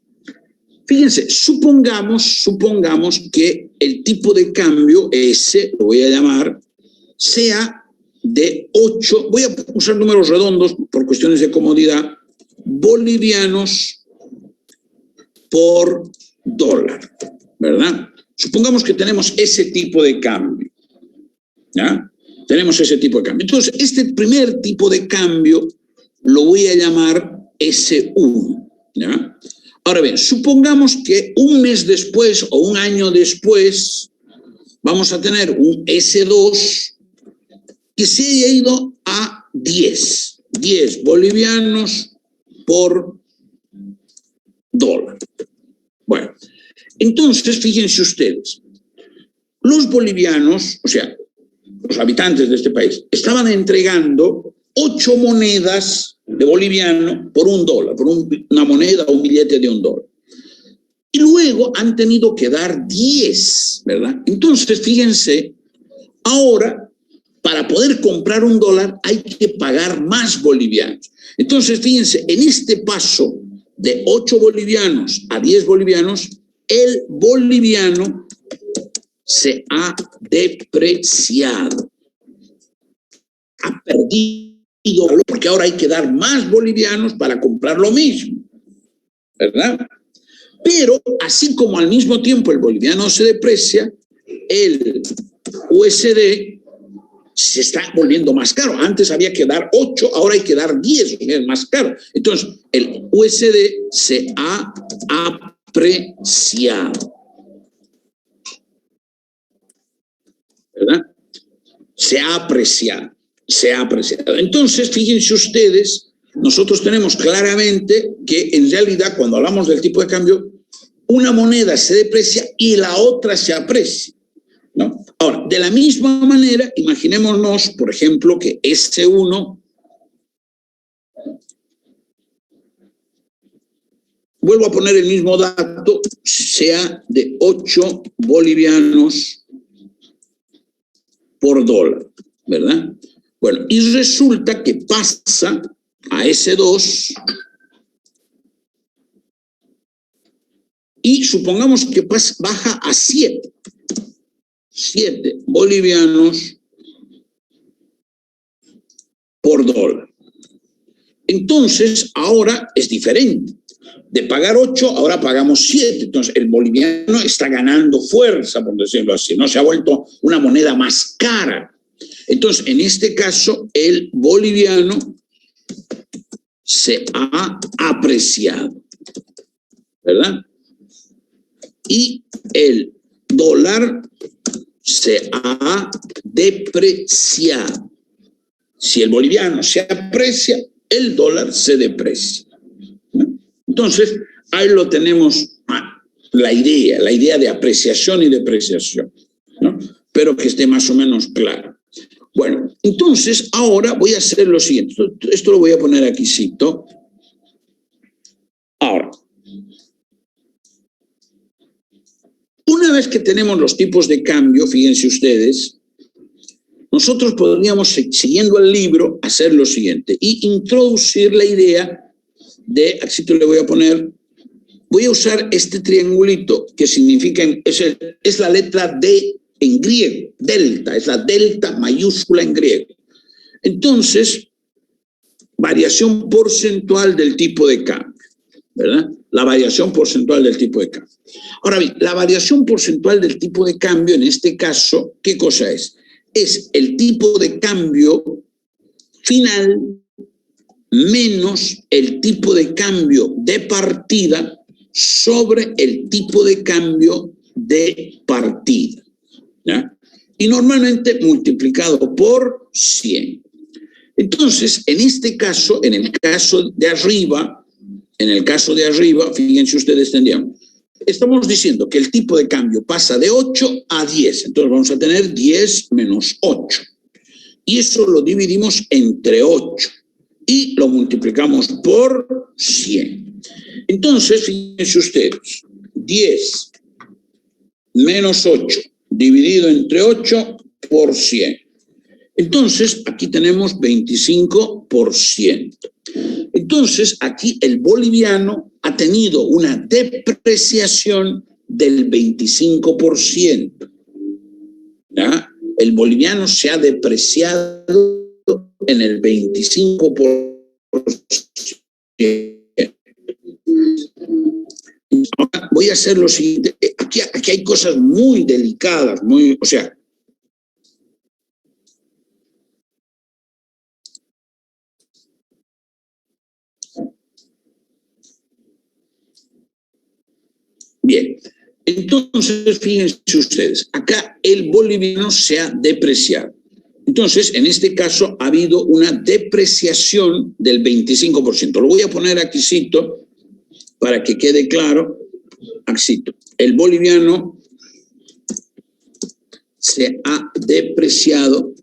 fíjense, supongamos que el tipo de cambio, ese lo voy a llamar, sea de 8, voy a usar números redondos por cuestiones de comodidad, bolivianos por dólar, ¿verdad? Supongamos que tenemos ese tipo de cambio, ¿ya? Tenemos ese tipo de cambio. Entonces, este primer tipo de cambio lo voy a llamar S1, ¿ya? Ahora bien, supongamos que un mes después o un año después vamos a tener un S2 que se haya ido a 10 bolivianos por dólar. Bueno, entonces fíjense ustedes, los bolivianos, o sea, los habitantes de este país, estaban entregando 8 monedas de boliviano por $1, por una moneda o un billete de $1. Y luego han tenido que dar 10, ¿verdad? Entonces, fíjense, ahora, para poder comprar $1 hay que pagar más bolivianos. Entonces, fíjense, en este paso de 8 bolivianos a 10 bolivianos, el boliviano se ha depreciado, ha perdido, porque ahora hay que dar más bolivianos para comprar lo mismo, ¿verdad? Pero así como al mismo tiempo el boliviano se deprecia, el USD se está volviendo más caro. Antes había que dar 8, ahora hay que dar 10, es más caro. Entonces, el USD se ha apreciado. ¿Verdad? Se ha apreciado. Entonces, fíjense ustedes, nosotros tenemos claramente que en realidad cuando hablamos del tipo de cambio, una moneda se deprecia y la otra se aprecia, ¿no? Ahora, de la misma manera, imaginémonos, por ejemplo, que S1, vuelvo a poner el mismo dato, sea de 8 bolivianos por dólar, ¿verdad? Bueno, y resulta que pasa a S2 y supongamos que baja a 7 bolivianos por dólar. Entonces, ahora es diferente. De pagar 8, ahora pagamos 7. Entonces, el boliviano está ganando fuerza, por decirlo así, ¿no? Se ha vuelto una moneda más cara. Entonces, en este caso, el boliviano se ha apreciado, ¿verdad? Y el dólar se ha depreciado. Si el boliviano se aprecia, el dólar se deprecia, ¿no? Entonces, ahí lo tenemos, la idea de apreciación y depreciación, ¿no? Pero que esté más o menos claro. Bueno, entonces ahora voy a hacer lo siguiente. Esto lo voy a poner aquí, cito. Ahora, una vez que tenemos los tipos de cambio, fíjense ustedes, nosotros podríamos, siguiendo el libro, hacer lo siguiente y introducir la idea de, aquí le voy a poner, voy a usar este triangulito que significa, es la letra D en griego, delta, es la delta mayúscula en griego. Entonces, variación porcentual del tipo de cambio, ¿verdad? La variación porcentual del tipo de cambio. Ahora bien, la variación porcentual del tipo de cambio, en este caso, ¿qué cosa es? Es el tipo de cambio final menos el tipo de cambio de partida sobre el tipo de cambio de partida, ¿ya? Y normalmente multiplicado por 100. Entonces, en este caso, en el caso de arriba, fíjense ustedes, estamos diciendo que el tipo de cambio pasa de 8 a 10. Entonces vamos a tener 10 menos 8. Y eso lo dividimos entre 8. Y lo multiplicamos por 100. Entonces, fíjense ustedes, 10 menos 8 dividido entre 8 por 100. Entonces, aquí tenemos 25%. Entonces, aquí el boliviano ha tenido una depreciación del 25%. ¿Ya? El boliviano se ha depreciado en el 25%. Ahora voy a hacer lo siguiente. Aquí hay cosas muy delicadas, o sea, bien. Entonces, fíjense ustedes, acá el boliviano se ha depreciado. Entonces, en este caso ha habido una depreciación del 25%. Lo voy a poner aquí, cito, para que quede claro. Aquí, el boliviano se ha depreciado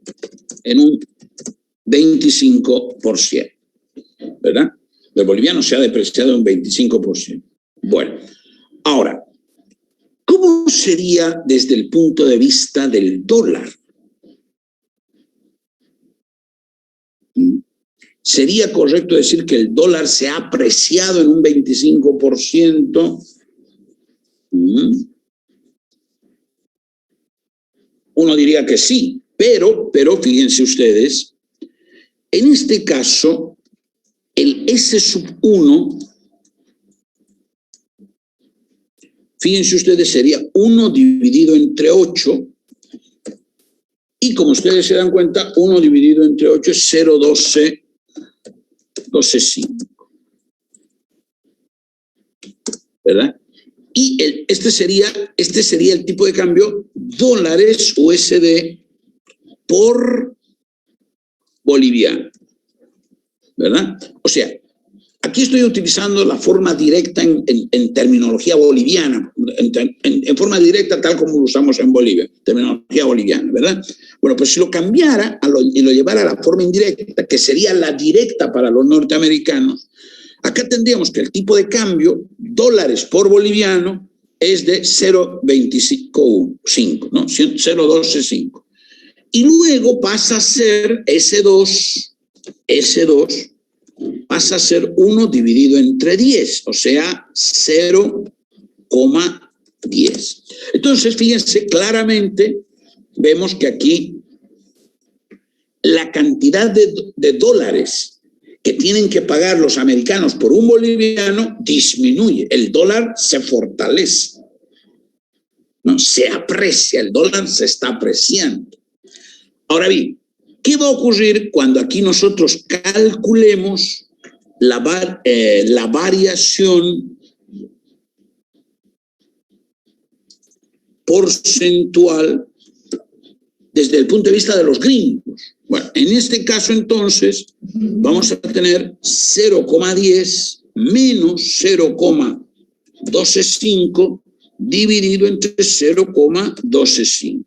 en un 25%, ¿verdad? El boliviano se ha depreciado en un 25%. Bueno, ahora, ¿cómo sería desde el punto de vista del dólar? ¿Sería correcto decir que el dólar se ha apreciado en un 25%? Uno diría que sí, pero fíjense ustedes, en este caso, el S1, fíjense ustedes, sería 1 dividido entre 8, Y como ustedes se dan cuenta, 1 dividido entre 8 es 0,12,5. ¿Verdad? Y este sería el tipo de cambio dólares USD por boliviano. ¿Verdad? O sea, aquí estoy utilizando la forma directa en terminología boliviana, en forma directa tal como lo usamos en Bolivia, terminología boliviana, ¿verdad? Bueno, pues si lo cambiara y lo llevara a la forma indirecta, que sería la directa para los norteamericanos, acá tendríamos que el tipo de cambio, dólares por boliviano, es de 0,255, ¿no? 0,125. Y luego pasa a ser S2 pasa a ser 1 dividido entre 10, o sea, 0,10. Entonces, fíjense, claramente vemos que aquí la cantidad de dólares que tienen que pagar los americanos por un boliviano disminuye. El dólar se fortalece, ¿no? Se aprecia, el dólar se está apreciando. Ahora bien, ¿qué va a ocurrir cuando aquí nosotros calculemos la variación porcentual desde el punto de vista de los gringos? Bueno, en este caso entonces vamos a tener 0,10 menos 0,125 dividido entre 0,125.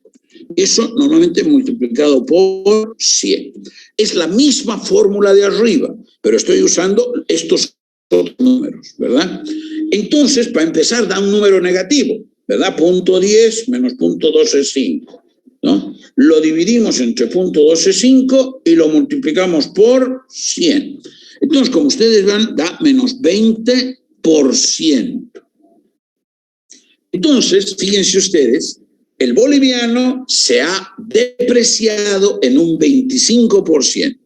Eso normalmente multiplicado por 100. Es la misma fórmula de arriba, pero estoy usando estos otros números, ¿verdad? Entonces, para empezar, da un número negativo, ¿verdad? 0,10 menos 0,125, ¿no? Lo dividimos entre 0,125 y lo multiplicamos por 100. Entonces, como ustedes ven, da menos 20%. Entonces, fíjense ustedes, el boliviano se ha depreciado en un 25%.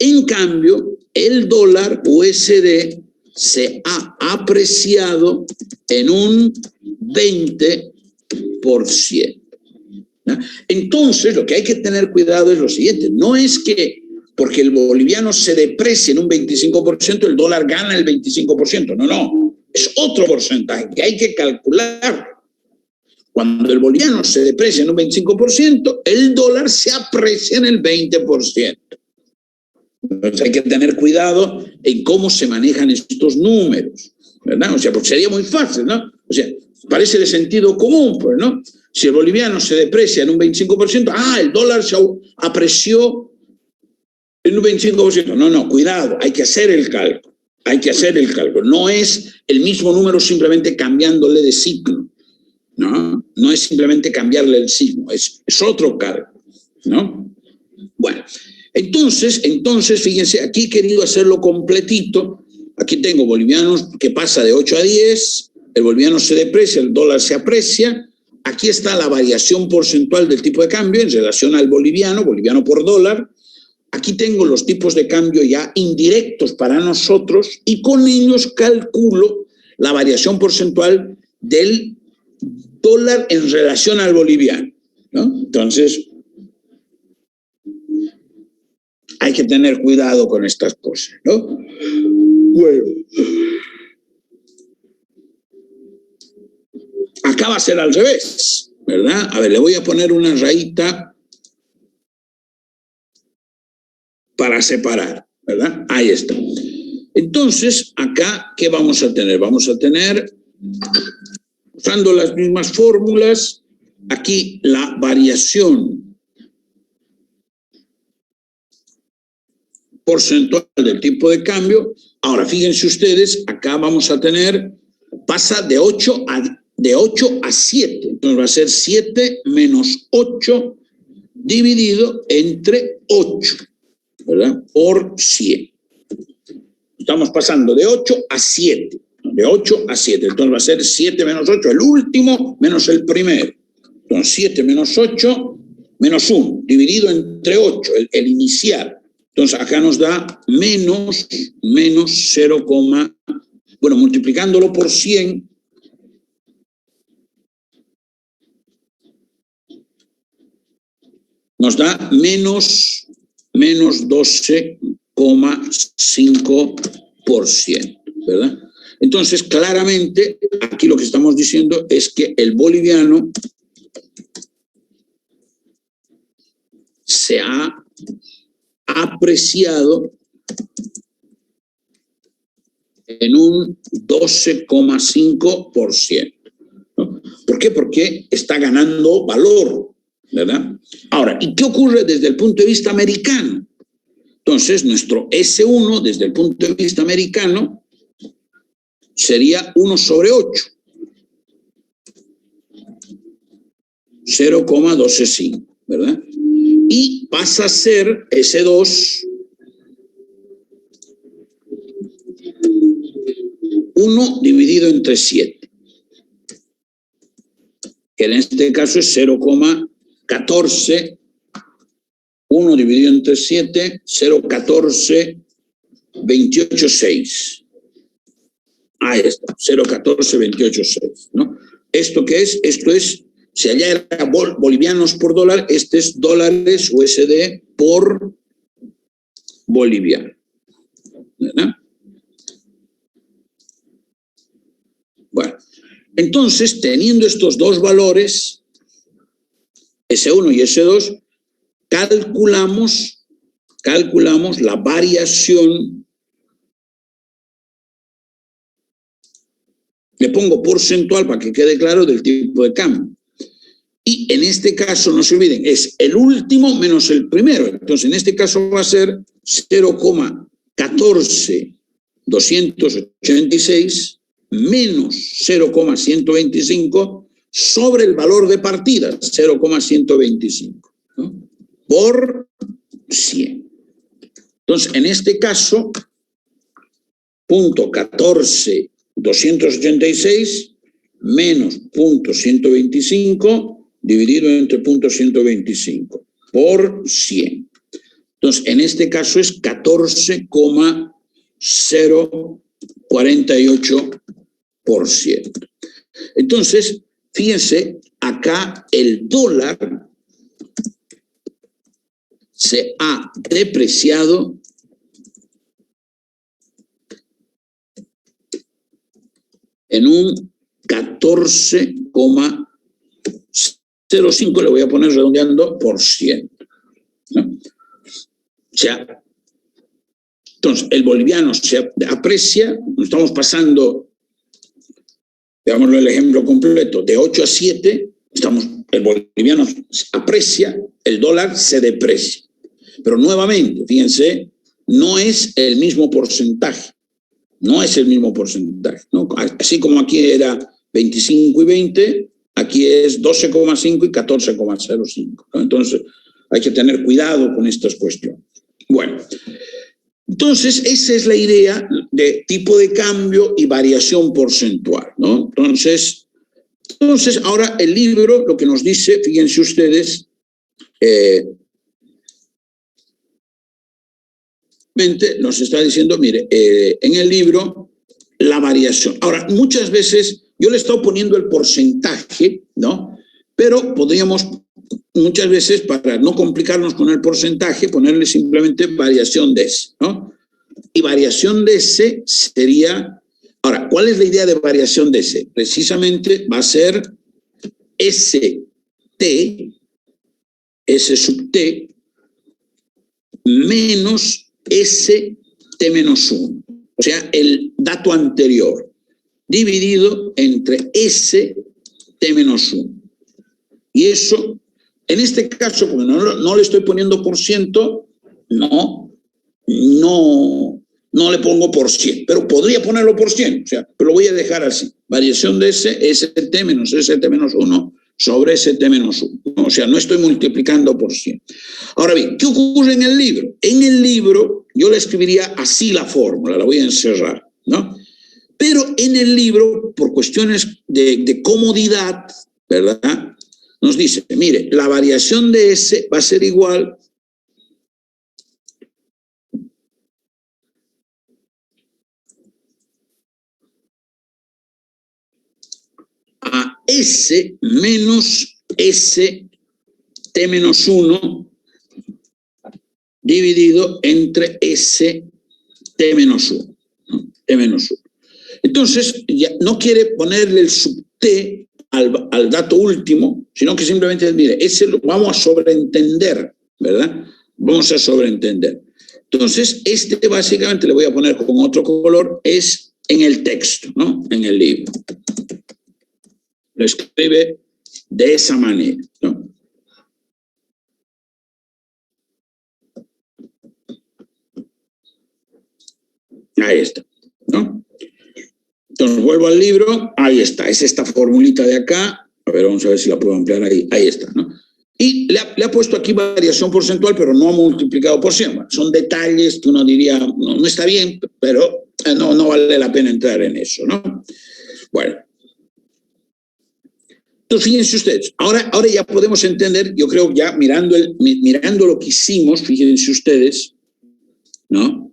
En cambio, el dólar USD se ha apreciado en un 20%. ¿No? Entonces, lo que hay que tener cuidado es lo siguiente. No es que porque el boliviano se deprecie en un 25%, el dólar gana el 25%. No, no. Es otro porcentaje que hay que calcular. Cuando el boliviano se deprecia en un 25%, el dólar se aprecia en el 20%. Entonces hay que tener cuidado en cómo se manejan estos números, ¿verdad? O sea, porque sería muy fácil, ¿no? O sea, parece de sentido común, pues, ¿no? Si el boliviano se deprecia en un 25%, el dólar se apreció en un 25%. No, no, cuidado, hay que hacer el cálculo. Hay que hacer el cálculo. No es el mismo número simplemente cambiándole de signo. No es simplemente cambiarle el signo, es otro cálculo, ¿no? Bueno, entonces, fíjense, aquí he querido hacerlo completito. Aquí tengo bolivianos que pasa de 8 a 10, el boliviano se deprecia, el dólar se aprecia. Aquí está la variación porcentual del tipo de cambio en relación al boliviano por dólar. Aquí tengo los tipos de cambio ya indirectos para nosotros y con ellos calculo la variación porcentual del dólar en relación al boliviano, ¿no? Entonces, hay que tener cuidado con estas cosas, ¿no? Bueno. Acá va a ser al revés, ¿verdad? A ver, le voy a poner una rayita para separar, ¿verdad? Ahí está. Entonces, acá, ¿qué vamos a tener? Vamos a tener, usando las mismas fórmulas, aquí la variación porcentual del tipo de cambio. Ahora, fíjense ustedes, acá vamos a tener, pasa de 8 a 7. Entonces va a ser 7 menos 8 dividido entre 8, ¿verdad? Por 100. Estamos pasando de 8 a 7. De 8 a 7. Entonces va a ser 7 menos 8, el último menos el primero. Entonces 7 menos 8 menos 1, dividido entre 8, el inicial. Entonces acá nos da menos 0, bueno, multiplicándolo por 100, nos da menos 12,5%, ¿verdad? Entonces, claramente, aquí lo que estamos diciendo es que el boliviano se ha apreciado en un 12,5%. ¿No? ¿Por qué? Porque está ganando valor, ¿verdad? Ahora, ¿y qué ocurre desde el punto de vista americano? Entonces, nuestro S1, desde el punto de vista americano, sería 1/8. 0,125, ¿verdad? Y pasa a ser S2 1 dividido entre 7, que en este caso es 0,14, 1 dividido entre 7, 0,14,286. Ahí está, 0,14,286, ¿no? ¿Esto qué es? Esto es, si allá era bolivianos por dólar, este es dólares USD por boliviano, ¿verdad? Bueno, entonces, teniendo estos dos valores, S1 y S2, calculamos la variación. Le pongo porcentual para que quede claro del tipo de cambio. Y en este caso, no se olviden, es el último menos el primero. Entonces, en este caso va a ser 0,14286 menos 0,125 sobre el valor de partida, 0,125, ¿no? Por 100. Entonces, en este caso, punto 14,286 menos punto 125 dividido entre punto 125 por 100. Entonces, en este caso es 14,048%. Entonces, fíjense, acá el dólar se ha depreciado en un 14,05, le voy a poner redondeando, por ciento, ¿no? O sea, entonces el boliviano se aprecia, estamos pasando, digámoslo el ejemplo completo, de 8 a 7, el boliviano se aprecia, el dólar se deprecia. Pero nuevamente, fíjense, no es el mismo porcentaje. No es el mismo porcentaje, ¿no? Así como aquí era 25 y 20, aquí es 12,5 y 14,05, ¿no? Entonces, hay que tener cuidado con estas cuestiones. Bueno, entonces, esa es la idea de tipo de cambio y variación porcentual, ¿no? Entonces ahora el libro lo que nos dice, fíjense ustedes, nos está diciendo, mire, en el libro, la variación. Ahora, muchas veces yo le he estado poniendo el porcentaje, ¿no? Pero podríamos, muchas veces, para no complicarnos con el porcentaje, ponerle simplemente variación de S, ¿no? Y variación de S sería... Ahora, ¿cuál es la idea de variación de S? Precisamente va a ser ST, S sub T, menos ST-1, o sea, el dato anterior, dividido entre ST-1. Y eso, en este caso, como no le estoy poniendo por ciento, no le pongo por 100, pero podría ponerlo por 100, o sea, pero lo voy a dejar así. Variación de ST menos ST-1 sobre ST-1, o sea, no estoy multiplicando por 100. Ahora bien, ¿qué ocurre en el libro? En el libro yo le escribiría así la fórmula, la voy a encerrar, ¿no? Pero en el libro, por cuestiones de comodidad, ¿verdad? Nos dice, mire, la variación de S va a ser igual a S menos ST-1. T menos 1 dividido entre S T menos 1. ¿No? T menos 1. Entonces, ya no quiere ponerle el sub T al dato último, sino que simplemente, mire, ese lo vamos a sobreentender, ¿verdad? Vamos a sobreentender. Entonces, básicamente le voy a poner con otro color, es en el texto, ¿no? En el libro. Lo escribe de esa manera, ¿no? Ahí está, ¿no? Entonces vuelvo al libro, ahí está, es esta formulita de acá, a ver, vamos a ver si la puedo ampliar ahí, ahí está, ¿no? Y le ha puesto aquí variación porcentual, pero no ha multiplicado por 100. Son detalles que uno diría, no está bien, pero no vale la pena entrar en eso, ¿no? Bueno. Entonces, fíjense ustedes, ahora ya podemos entender, yo creo ya mirando lo que hicimos, fíjense ustedes, ¿no?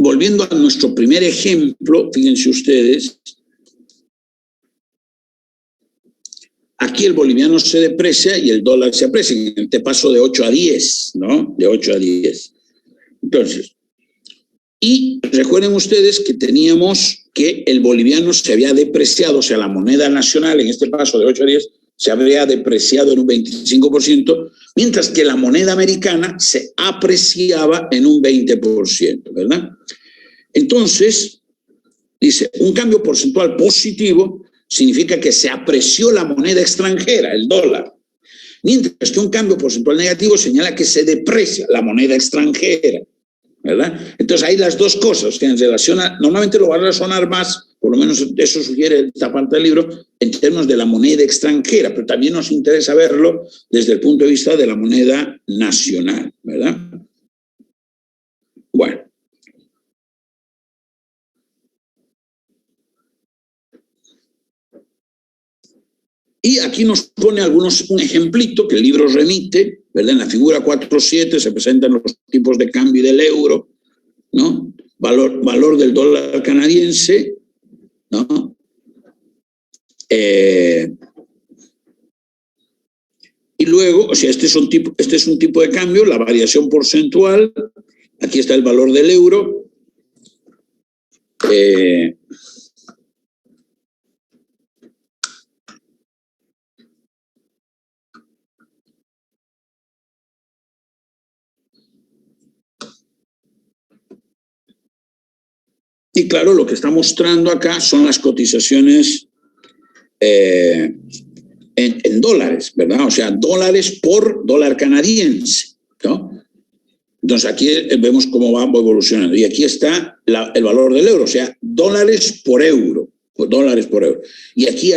Volviendo a nuestro primer ejemplo, fíjense ustedes, aquí el boliviano se deprecia y el dólar se aprecia, en este paso de 8 a 10, ¿no? De 8 a 10. Entonces, y recuerden ustedes que teníamos que el boliviano se había depreciado, o sea, la moneda nacional en este paso de 8 a 10 se habría depreciado en un 25%, mientras que la moneda americana se apreciaba en un 20%, ¿verdad? Entonces, dice, un cambio porcentual positivo significa que se apreció la moneda extranjera, el dólar, mientras que un cambio porcentual negativo señala que se deprecia la moneda extranjera, ¿verdad? Entonces hay las dos cosas que en relación a, normalmente lo va a razonar más, por lo menos eso sugiere esta parte del libro, en términos de la moneda extranjera, pero también nos interesa verlo desde el punto de vista de la moneda nacional, ¿verdad? Bueno. Y aquí nos pone un ejemplito que el libro remite, ¿verdad? En la figura 4.7 se presentan los tipos de cambio del euro, ¿no? Valor del dólar canadiense, ¿no? Y luego, o sea, este es un tipo de cambio, la variación porcentual, aquí está el valor del euro, y claro, lo que está mostrando acá son las cotizaciones en dólares, ¿verdad? O sea, dólares por dólar canadiense, ¿no? Entonces aquí vemos cómo va evolucionando. Y aquí está el valor del euro, o sea, dólares por euro. Y aquí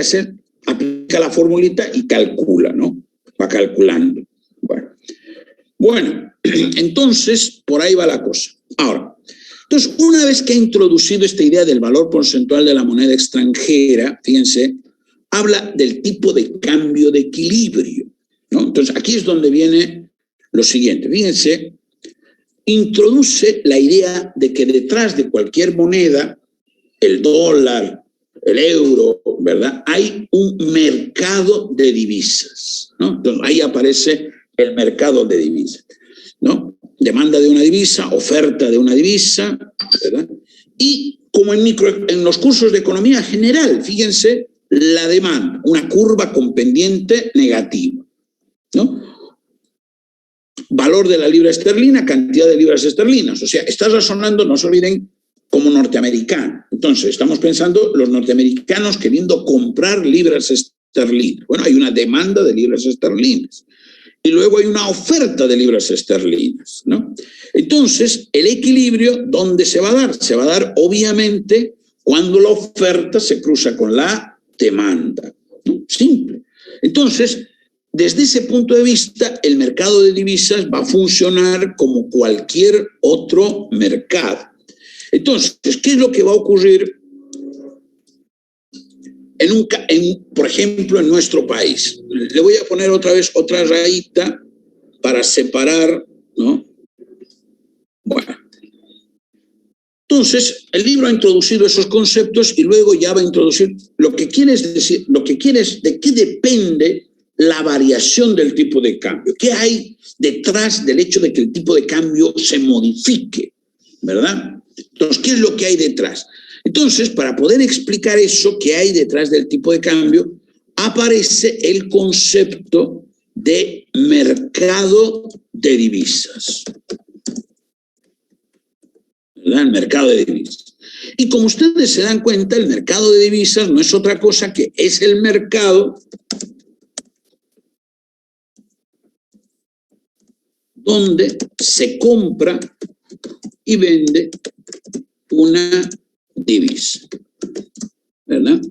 aplica la formulita y calcula, ¿no? Va calculando. Bueno, entonces por ahí va la cosa. Ahora, entonces, una vez que ha introducido esta idea del valor porcentual de la moneda extranjera, fíjense, habla del tipo de cambio de equilibrio, ¿no? Entonces, aquí es donde viene lo siguiente. Fíjense, introduce la idea de que detrás de cualquier moneda, el dólar, el euro, ¿verdad? Hay un mercado de divisas, ¿no? Entonces, ahí aparece el mercado de divisas, ¿no? Demanda de una divisa, oferta de una divisa, ¿verdad? Y como en los cursos de economía general, fíjense, la demanda, una curva con pendiente negativa, ¿no? Valor de la libra esterlina, cantidad de libras esterlinas. O sea, está razonando, no se olviden, como norteamericano. Entonces, estamos pensando los norteamericanos queriendo comprar libras esterlinas. Bueno, hay una demanda de libras esterlinas. Y luego hay una oferta de libras esterlinas, ¿no? Entonces, el equilibrio, ¿dónde se va a dar? Se va a dar, obviamente, cuando la oferta se cruza con la demanda, ¿no? Simple. Entonces, desde ese punto de vista, el mercado de divisas va a funcionar como cualquier otro mercado. Entonces, ¿qué es lo que va a ocurrir por ejemplo, en nuestro país? Le voy a poner otra vez otra rayita para separar, ¿no? Bueno. Entonces, el libro ha introducido esos conceptos y luego ya va a introducir lo que quiere decir, de qué depende la variación del tipo de cambio. ¿Qué hay detrás del hecho de que el tipo de cambio se modifique? ¿Verdad? Entonces, ¿qué es lo que hay detrás? Entonces, para poder explicar eso que hay detrás del tipo de cambio, aparece el concepto de mercado de divisas. ¿Verdad? El mercado de divisas. Y como ustedes se dan cuenta, el mercado de divisas no es otra cosa que es el mercado donde se compra y vende una divisa. ¿Verdad?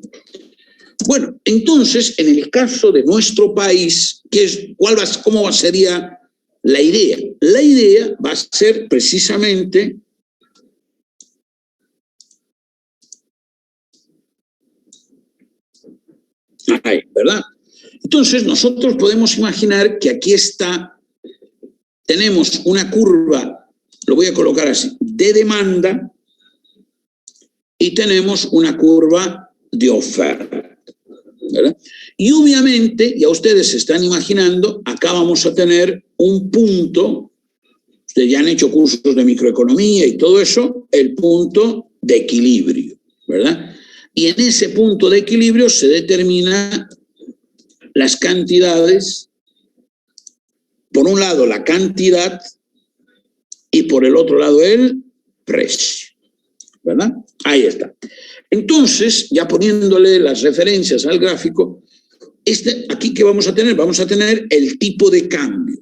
Bueno, entonces, en el caso de nuestro país, ¿cómo sería la idea? La idea va a ser precisamente ahí, ¿verdad? Entonces, nosotros podemos imaginar que aquí tenemos una curva, lo voy a colocar así, de demanda y tenemos una curva de oferta, ¿verdad? Y obviamente, ya ustedes se están imaginando, acá vamos a tener un punto, ustedes ya han hecho cursos de microeconomía y todo eso, el punto de equilibrio, ¿verdad? Y en ese punto de equilibrio se determinan las cantidades, por un lado la cantidad y por el otro lado el precio, ¿verdad? Ahí está. Entonces, ya poniéndole las referencias al gráfico, aquí ¿qué vamos a tener? Vamos a tener el tipo de cambio.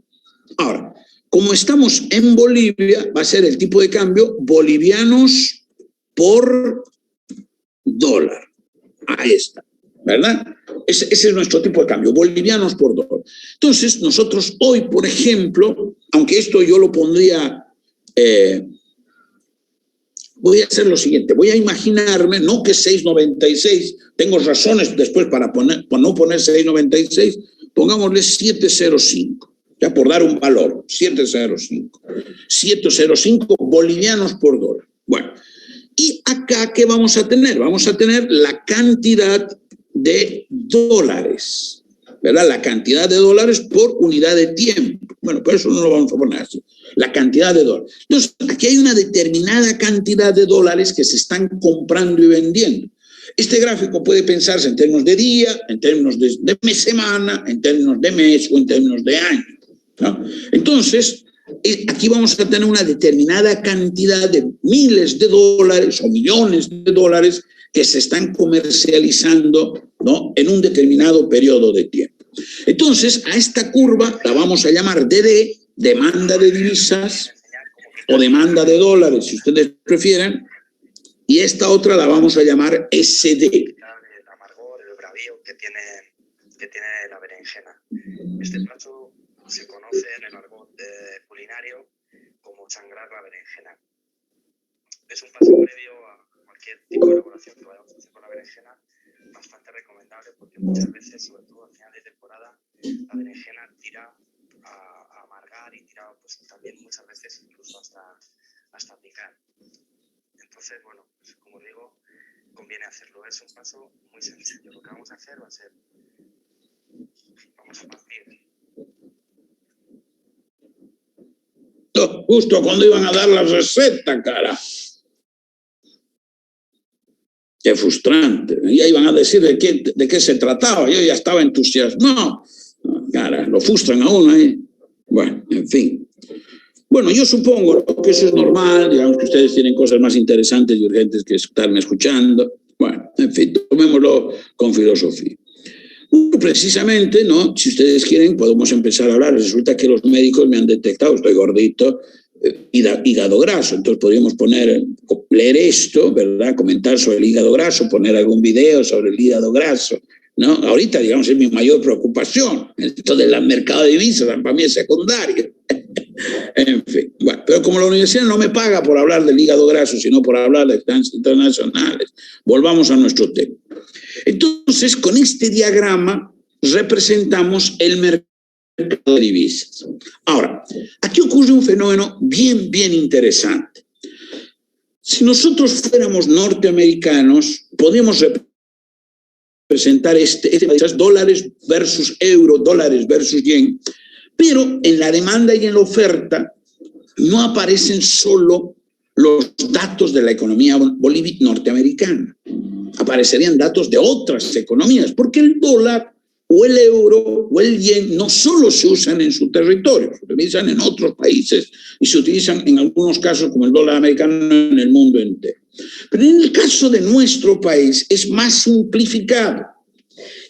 Ahora, como estamos en Bolivia, va a ser el tipo de cambio bolivianos por dólar. Ahí está, ¿verdad? Ese es nuestro tipo de cambio, bolivianos por dólar. Entonces, nosotros hoy, por ejemplo, aunque esto yo lo pondría, voy a hacer lo siguiente, voy a imaginarme, no que 6.96, tengo razones después para no poner 6.96, pongámosle 7.05, ya por dar un valor, 7.05 bolivianos por dólar. Bueno, y acá, ¿qué vamos a tener? Vamos a tener la cantidad de dólares, ¿verdad? La cantidad de dólares por unidad de tiempo. Bueno, por eso no lo vamos a poner así. La cantidad de dólares. Entonces, aquí hay una determinada cantidad de dólares que se están comprando y vendiendo. Este gráfico puede pensarse en términos de día, en términos de semana, en términos de mes o en términos de año, ¿no? Entonces, aquí vamos a tener una determinada cantidad de miles de dólares o millones de dólares que se están comercializando, ¿no?, en un determinado periodo de tiempo. Entonces, a esta curva la vamos a llamar DD, demanda de divisas, o demanda de dólares, si ustedes prefieren, y esta otra la vamos a llamar SD. El amargor, el bravío que tiene la berenjena. Este plato se conoce en el argot culinario como sangrar la berenjena. Es un paso previo a cualquier tipo de elaboración que vayamos a hacer con la berenjena, bastante recomendable porque muchas veces, sobre todo al final de temporada, la berenjena tira a amargar y tira pues, también muchas veces incluso hasta picar. Entonces, bueno, pues, como digo, conviene hacerlo. Es un paso muy sencillo. Lo que vamos a hacer va a ser, vamos a partir. Justo cuando iban a dar la receta, cara. Qué frustrante. Ya iban a decir de qué se trataba. Yo ya estaba entusiasmado. Cara, lo frustran a uno ahí. Bueno, en fin. Bueno, yo supongo que eso es normal. Digamos que ustedes tienen cosas más interesantes y urgentes que estarme escuchando. Bueno, en fin, tomémoslo con filosofía. Precisamente, ¿no? Si ustedes quieren, podemos empezar a hablar. Resulta que los médicos me han detectado, estoy gordito, hígado graso. Entonces podríamos leer esto, ¿verdad? Comentar sobre el hígado graso, poner algún video sobre el hígado graso, ¿no? Ahorita, digamos, es mi mayor preocupación. Esto del mercado de divisas, para mí es secundario. En fin, bueno, pero como la universidad no me paga por hablar del hígado graso, sino por hablar de finanzas internacionales, volvamos a nuestro tema. Entonces, con este diagrama representamos el mercado de divisas. Ahora, aquí ocurre un fenómeno bien interesante. Si nosotros fuéramos norteamericanos, podemos representar dólares versus euro, dólares versus yen, pero en la demanda y en la oferta no aparecen solo los datos de la economía norteamericana, aparecerían datos de otras economías, porque el dólar o el euro o el yen no solo se usan en su territorio, se utilizan en otros países y se utilizan en algunos casos como el dólar americano en el mundo entero. Pero en el caso de nuestro país es más simplificado.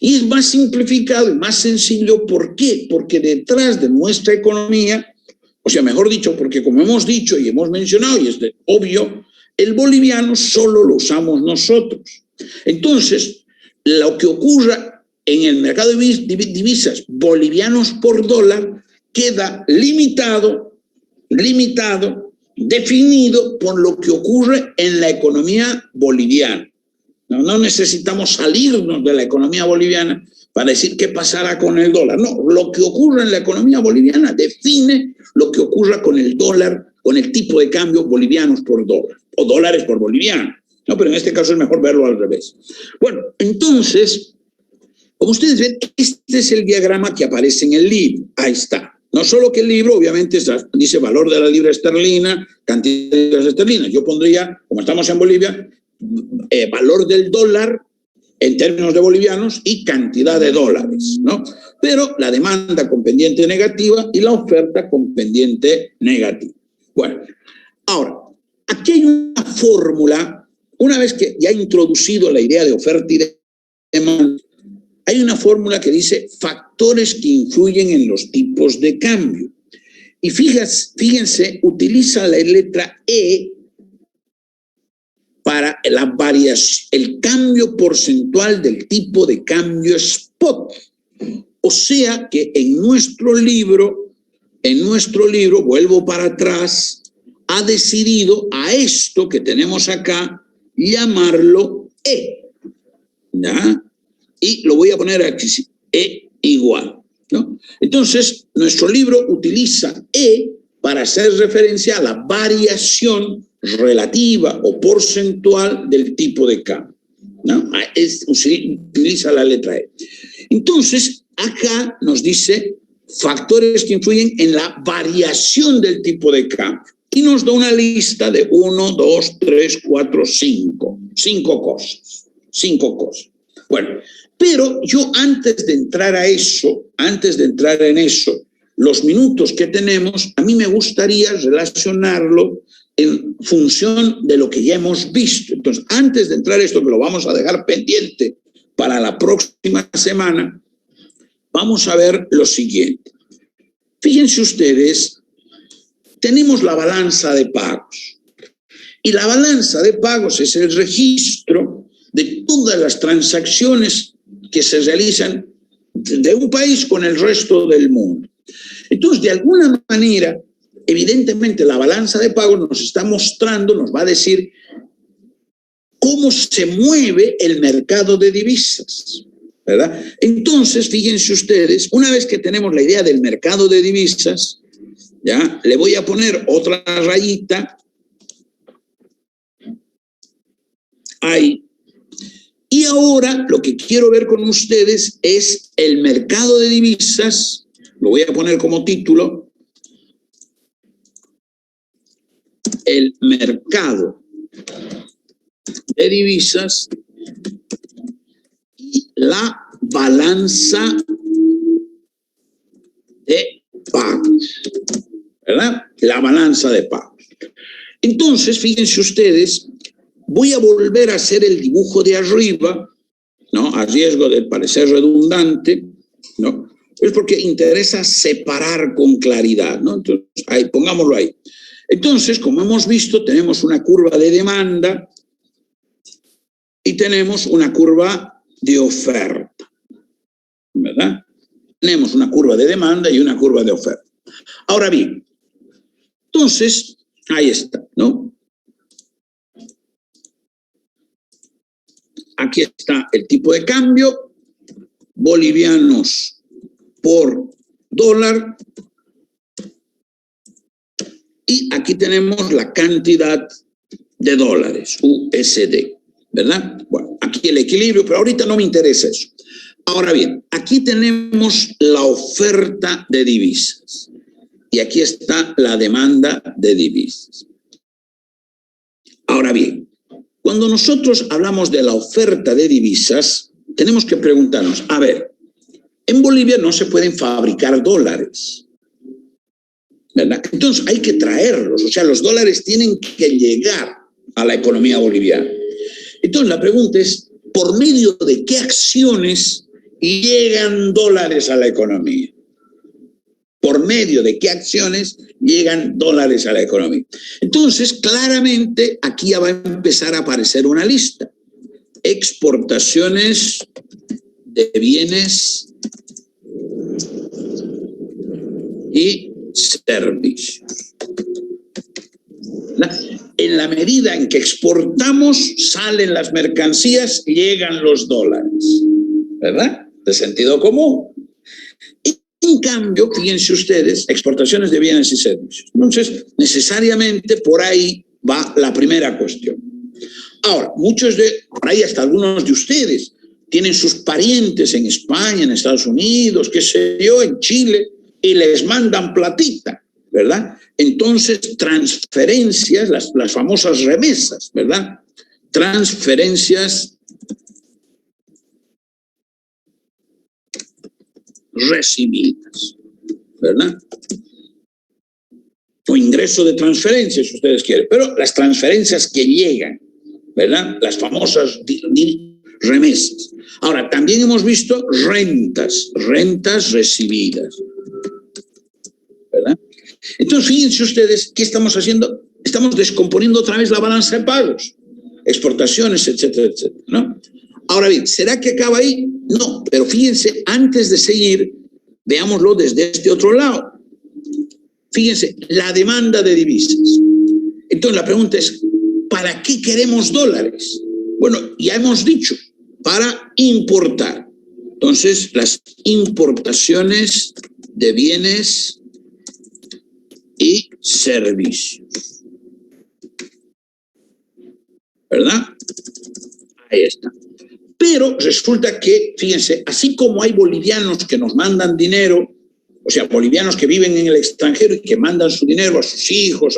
Y es más simplificado y más sencillo. ¿Por qué? Porque detrás de nuestra economía, o sea, mejor dicho, porque como hemos dicho y hemos mencionado, y es obvio, el boliviano solo lo usamos nosotros. Entonces, lo que ocurra en el mercado de divisas bolivianos por dólar queda limitado, definido por lo que ocurre en la economía boliviana. No necesitamos salirnos de la economía boliviana para decir qué pasará con el dólar. No, lo que ocurre en la economía boliviana define lo que ocurra con el dólar, con el tipo de cambio bolivianos por dólar, o dólares por boliviano. No, pero en este caso es mejor verlo al revés. Bueno, entonces, como ustedes ven, este es el diagrama que aparece en el libro. Ahí está. No solo que el libro, obviamente, dice valor de la libra esterlina, cantidad de libras esterlinas. Yo pondría, como estamos en Bolivia, valor del dólar en términos de bolivianos y cantidad de dólares, ¿no? Pero la demanda con pendiente negativa y la oferta con pendiente negativa. Bueno, ahora, aquí hay una fórmula, una vez que ya he introducido la idea de oferta y demanda, hay una fórmula que dice factores que influyen en los tipos de cambio. Y fíjense, utiliza la letra E para la variación, el cambio porcentual del tipo de cambio spot. O sea que en nuestro libro, vuelvo para atrás, ha decidido a esto que tenemos acá llamarlo E, ¿ya? Y lo voy a poner aquí, E igual, ¿no? Entonces, nuestro libro utiliza E para hacer referencia a la variación relativa o porcentual del tipo de cambio, ¿no? Utiliza la letra E. Entonces, acá nos dice factores que influyen en la variación del tipo de cambio. Y nos da una lista de 1, 2, 3, 4, 5. 5 cosas. 5 cosas. Bueno, pero yo antes de entrar en eso, los minutos que tenemos, a mí me gustaría relacionarlo en función de lo que ya hemos visto. Entonces, antes de entrar a esto, que lo vamos a dejar pendiente para la próxima semana, vamos a ver lo siguiente. Fíjense ustedes, tenemos la balanza de pagos. Y la balanza de pagos es el registro de todas las transacciones que se realizan de un país con el resto del mundo. Entonces, de alguna manera, evidentemente, la balanza de pagos nos está mostrando, nos va a decir cómo se mueve el mercado de divisas, ¿verdad? Entonces, fíjense ustedes, una vez que tenemos la idea del mercado de divisas, ya le voy a poner otra rayita ahí. Y ahora lo que quiero ver con ustedes es el mercado de divisas, lo voy a poner como título, el mercado de divisas y la balanza de pagos, ¿verdad? La balanza de pagos. Entonces, fíjense ustedes, voy a volver a hacer el dibujo de arriba, ¿no? A riesgo de parecer redundante, ¿no? Es porque interesa separar con claridad, ¿no? Entonces, ahí, pongámoslo ahí. Entonces, como hemos visto, tenemos una curva de demanda y tenemos una curva de oferta, ¿verdad? Tenemos una curva de demanda y una curva de oferta. Ahora bien, entonces, ahí está, ¿no? Aquí está el tipo de cambio, bolivianos por dólar, y aquí tenemos la cantidad de dólares, USD, ¿verdad? Bueno, aquí el equilibrio, pero ahorita no me interesa eso. Ahora bien, aquí tenemos la oferta de divisas y aquí está la demanda de divisas. Ahora bien, cuando nosotros hablamos de la oferta de divisas, tenemos que preguntarnos, a ver, en Bolivia no se pueden fabricar dólares, ¿verdad? Entonces hay que traerlos, o sea, los dólares tienen que llegar a la economía boliviana. Entonces la pregunta es, ¿por medio de qué acciones llegan dólares a la economía? ¿Por medio de qué acciones llegan dólares a la economía? Entonces, claramente, aquí ya va a empezar a aparecer una lista. Exportaciones de bienes y servicios. En la medida en que exportamos, salen las mercancías, llegan los dólares, ¿verdad? De sentido común. En cambio, fíjense ustedes, exportaciones de bienes y servicios. Entonces, necesariamente por ahí va la primera cuestión. Ahora, por ahí hasta algunos de ustedes tienen sus parientes en España, en Estados Unidos, qué sé yo, en Chile, y les mandan platita, ¿verdad? Entonces, transferencias, las famosas remesas, ¿verdad? Transferencias recibidas, ¿verdad? O ingreso de transferencias, si ustedes quieren, pero las transferencias que llegan, ¿verdad? Las famosas remesas. Ahora, también hemos visto rentas recibidas, ¿verdad? Entonces, fíjense ustedes, ¿qué estamos haciendo? Estamos descomponiendo otra vez la balanza de pagos, exportaciones, etcétera, etcétera, ¿no? Ahora bien, ¿será que acaba ahí? No, pero fíjense, antes de seguir, veámoslo desde este otro lado. Fíjense, la demanda de divisas. Entonces la pregunta es, ¿para qué queremos dólares? Bueno, ya hemos dicho, para importar. Entonces, las importaciones de bienes y servicios. ¿Verdad? Ahí está. Pero resulta que, fíjense, así como hay bolivianos que nos mandan dinero, o sea, bolivianos que viven en el extranjero y que mandan su dinero a sus hijos,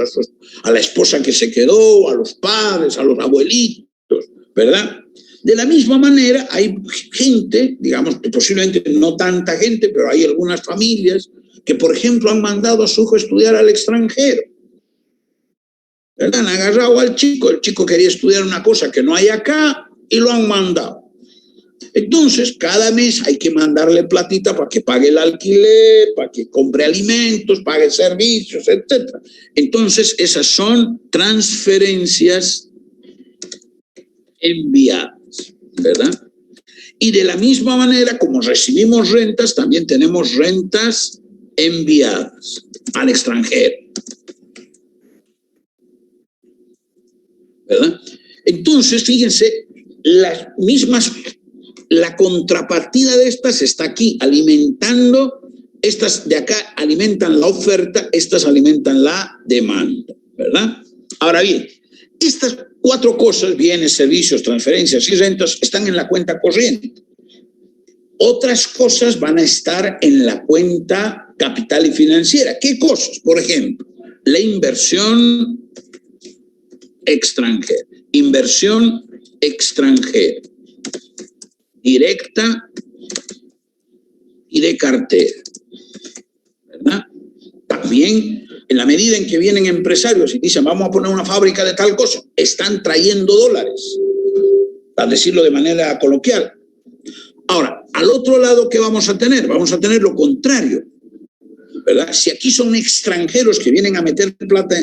a la esposa que se quedó, a los padres, a los abuelitos, ¿verdad? De la misma manera hay gente, digamos, posiblemente no tanta gente, pero hay algunas familias que, por ejemplo, han mandado a su hijo a estudiar al extranjero. ¿Verdad? Han agarrado al chico, el chico quería estudiar una cosa que no hay acá y lo han mandado. Entonces, cada mes hay que mandarle platita para que pague el alquiler, para que compre alimentos, pague servicios, etc. Entonces, esas son transferencias enviadas, ¿verdad? Y de la misma manera, como recibimos rentas, también tenemos rentas enviadas al extranjero, ¿verdad? Entonces, fíjense, la contrapartida de estas está aquí, alimentando, estas de acá alimentan la oferta, estas alimentan la demanda, ¿verdad? Ahora bien, estas cuatro cosas, bienes, servicios, transferencias y rentas, están en la cuenta corriente. Otras cosas van a estar en la cuenta capital y financiera. ¿Qué cosas? Por ejemplo, la inversión extranjera. Inversión extranjera, directa y de cartera, ¿verdad? También, en la medida en que vienen empresarios y dicen, vamos a poner una fábrica de tal cosa, están trayendo dólares, para decirlo de manera coloquial. Ahora, al otro lado, ¿qué vamos a tener? Vamos a tener lo contrario, ¿verdad? Si aquí son extranjeros que vienen a meter plata,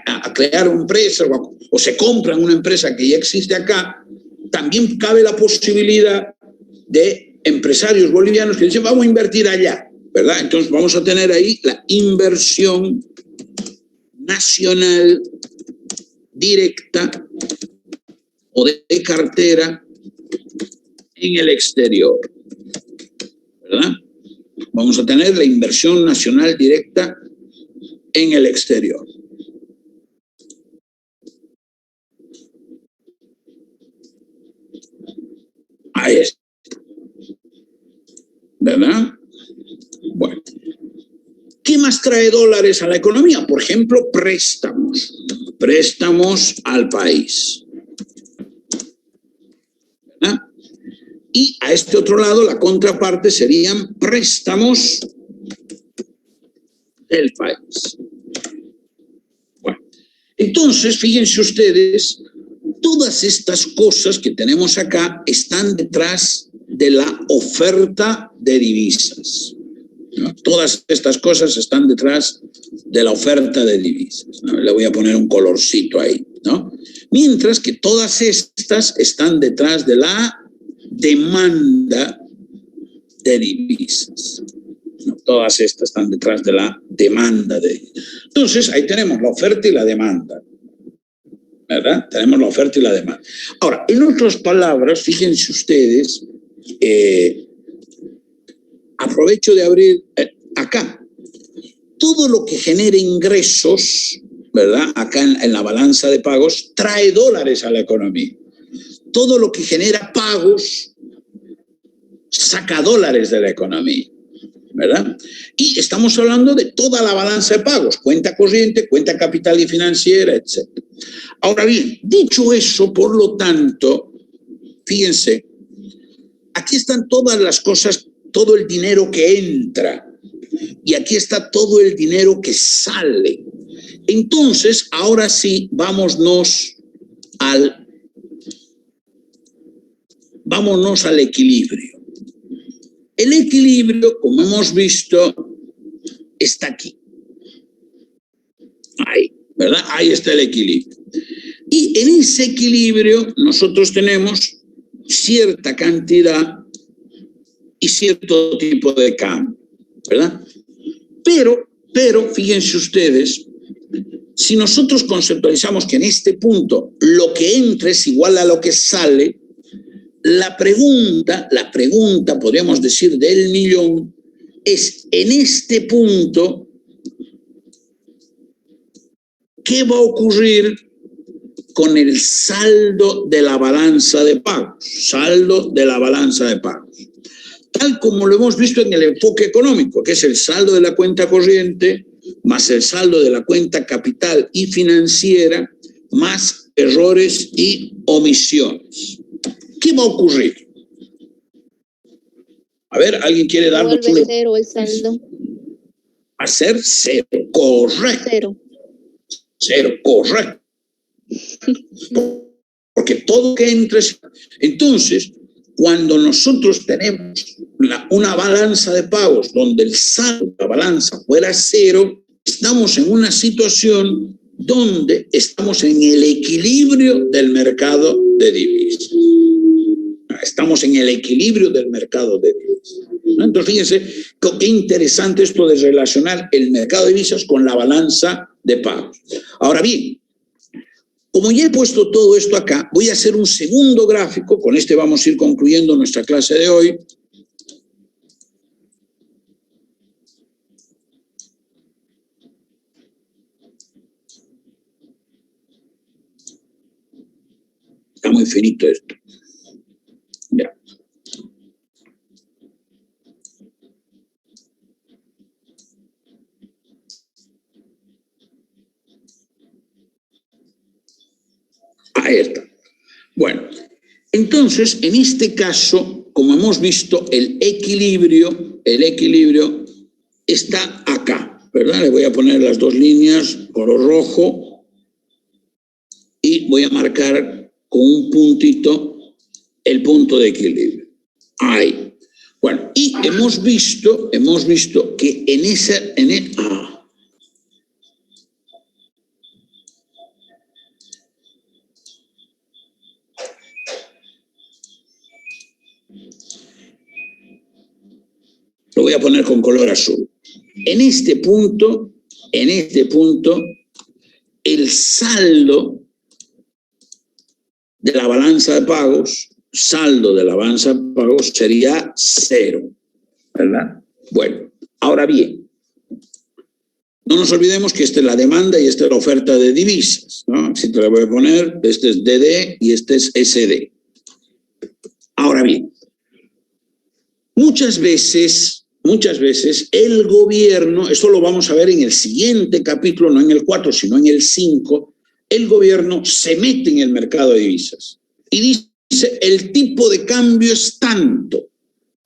a crear una empresa o se compran una empresa que ya existe acá, también cabe la posibilidad de empresarios bolivianos que dicen, vamos a invertir allá, ¿verdad? Entonces vamos a tener ahí la inversión nacional directa o de cartera en el exterior, ¿verdad? Vamos a tener la inversión nacional directa en el exterior. trae dólares a la economía? Por ejemplo, préstamos. Préstamos al país. ¿Verdad? Y a este otro lado, la contraparte serían préstamos del país. Bueno, entonces, fíjense ustedes, todas estas cosas que tenemos acá están detrás de la oferta de divisas, ¿no? Todas estas cosas están detrás de la oferta de divisas, ¿no? Le voy a poner un colorcito ahí, ¿no? Mientras que todas estas están detrás de la demanda de divisas, ¿no? Todas estas están detrás de la demanda de divisas. Entonces, ahí tenemos la oferta y la demanda, ¿verdad? Tenemos la oferta y la demanda. Ahora, en otras palabras, fíjense ustedes, aprovecho de abrir acá. Todo lo que genere ingresos, ¿verdad? Acá en la balanza de pagos, trae dólares a la economía. Todo lo que genera pagos saca dólares de la economía, ¿verdad? Y estamos hablando de toda la balanza de pagos, cuenta corriente, cuenta capital y financiera, etc. Ahora bien, dicho eso, por lo tanto, fíjense, aquí están todas las cosas, todo el dinero que entra, y aquí está todo el dinero que sale. Entonces, ahora sí, vámonos al equilibrio. El equilibrio, como hemos visto, está aquí. Ahí, ¿verdad? Ahí está el equilibrio. Y en ese equilibrio nosotros tenemos cierta cantidad y cierto tipo de cambio, ¿verdad? Pero fíjense ustedes, si nosotros conceptualizamos que en este punto lo que entra es igual a lo que sale, la pregunta, podríamos decir, del millón es, en este punto, ¿qué va a ocurrir con el saldo de la balanza de pagos? Saldo de la balanza de pagos. Tal como lo hemos visto en el enfoque económico, que es el saldo de la cuenta corriente, más el saldo de la cuenta capital y financiera, más errores y omisiones. ¿Qué va a ocurrir? A ver, ¿alguien quiere darnos un... Vuelve cero el saldo. Va a ser cero, correcto. Cero. Cero, correcto. Porque todo que entre... Entonces, cuando nosotros tenemos una balanza de pagos donde el saldo de la balanza fuera cero, estamos en una situación donde estamos en el equilibrio del mercado de divisas. Estamos en el equilibrio del mercado de divisas. Entonces, fíjense qué interesante esto de relacionar el mercado de divisas con la balanza de pagos. Ahora bien, como ya he puesto todo esto acá, voy a hacer un segundo gráfico. Con este vamos a ir concluyendo nuestra clase de hoy. Está muy finito esto. Ya. Ahí está. Bueno, entonces, en este caso, como hemos visto, el equilibrio está acá, ¿verdad? Le voy a poner las dos líneas, color rojo, y voy a marcar con un puntito el punto de equilibrio. Ahí. Bueno, y hemos visto que lo voy a poner con color azul. En este punto, el saldo de la balanza de pagos, sería cero, ¿verdad? Bueno, ahora bien, no nos olvidemos que esta es la demanda y esta es la oferta de divisas, ¿no? Así te la voy a poner, este es DD y este es SD. Ahora bien, muchas veces muchas veces el gobierno, esto lo vamos a ver en el siguiente capítulo, no en el 4, sino en el 5, el gobierno se mete en el mercado de divisas y dice el tipo de cambio es tanto.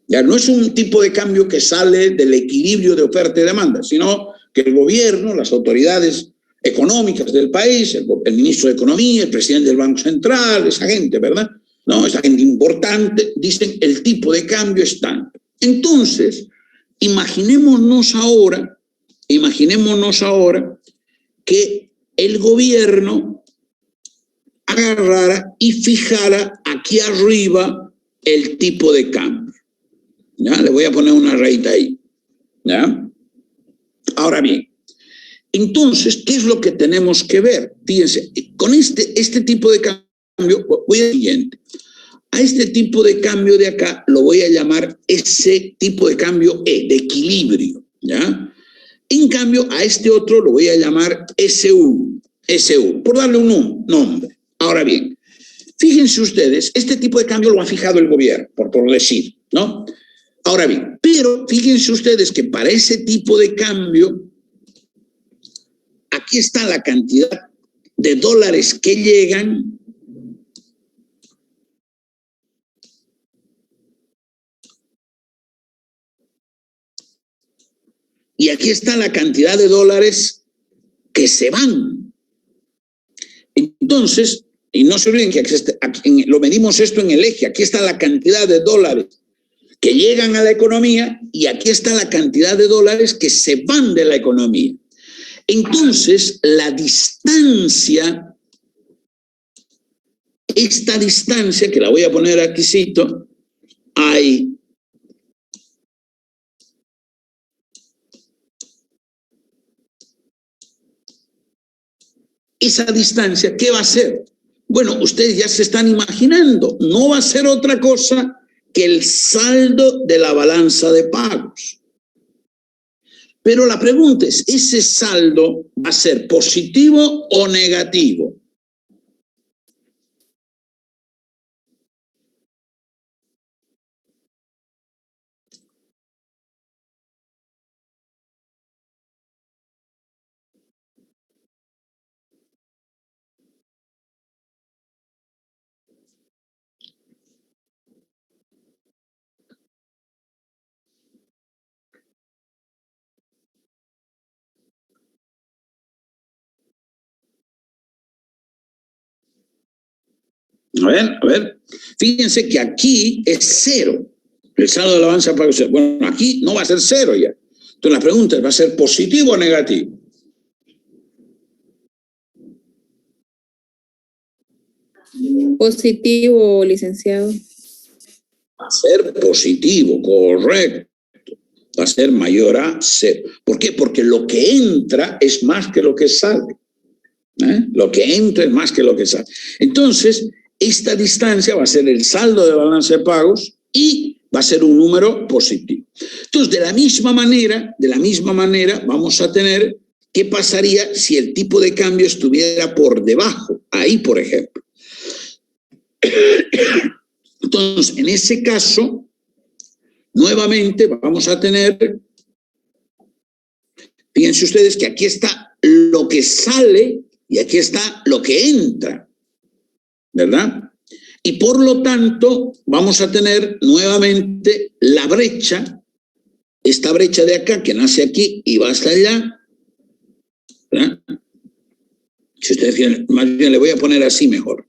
Ya no es un tipo de cambio que sale del equilibrio de oferta y demanda, sino que el gobierno, las autoridades económicas del país, el ministro de Economía, el presidente del Banco Central, esa gente, ¿verdad? No, esa gente importante, dicen el tipo de cambio es tanto. Entonces, imaginémonos ahora que el gobierno agarrara y fijara aquí arriba el tipo de cambio. ¿Ya? Le voy a poner una rayita ahí. ¿Ya? Ahora bien, entonces, ¿qué es lo que tenemos que ver? Fíjense, con este tipo de cambio, voy al siguiente. A este tipo de cambio de acá lo voy a llamar ese tipo de cambio E, de equilibrio. ¿Ya? En cambio, a este otro lo voy a llamar S1, por darle un nombre. Ahora bien, fíjense ustedes, este tipo de cambio lo ha fijado el gobierno, por decir, ¿no? Ahora bien, pero fíjense ustedes que para ese tipo de cambio, aquí está la cantidad de dólares que llegan y aquí está la cantidad de dólares que se van. Entonces, y no se olviden que aquí lo medimos esto en el eje, aquí está la cantidad de dólares que llegan a la economía y aquí está la cantidad de dólares que se van de la economía. Entonces, la distancia, esta distancia, que la voy a poner aquícito, hay esa distancia, ¿qué va a ser? Bueno, ustedes ya se están imaginando, no va a ser otra cosa que el saldo de la balanza de pagos. Pero la pregunta es, ¿ese saldo va a ser positivo o negativo? A ver, fíjense que aquí es 0, el saldo de la balanza de pagos. Bueno, aquí no va a ser 0 ya. Entonces la pregunta es, ¿va a ser positivo o negativo? Positivo, licenciado. Va a ser positivo, correcto. Va a ser mayor a 0. ¿Por qué? Porque lo que entra es más que lo que sale. Lo que entra es más que lo que sale. Entonces, esta distancia va a ser el saldo de balance de pagos y va a ser un número positivo. Entonces, de la misma manera, vamos a tener qué pasaría si el tipo de cambio estuviera por debajo. Ahí, por ejemplo. Entonces, en ese caso, nuevamente vamos a tener, fíjense ustedes que aquí está lo que sale y aquí está lo que entra, ¿verdad? Y por lo tanto, vamos a tener nuevamente la brecha, esta brecha de acá que nace aquí y va hasta allá, ¿verdad? Si ustedes quieren, más bien le voy a poner así mejor.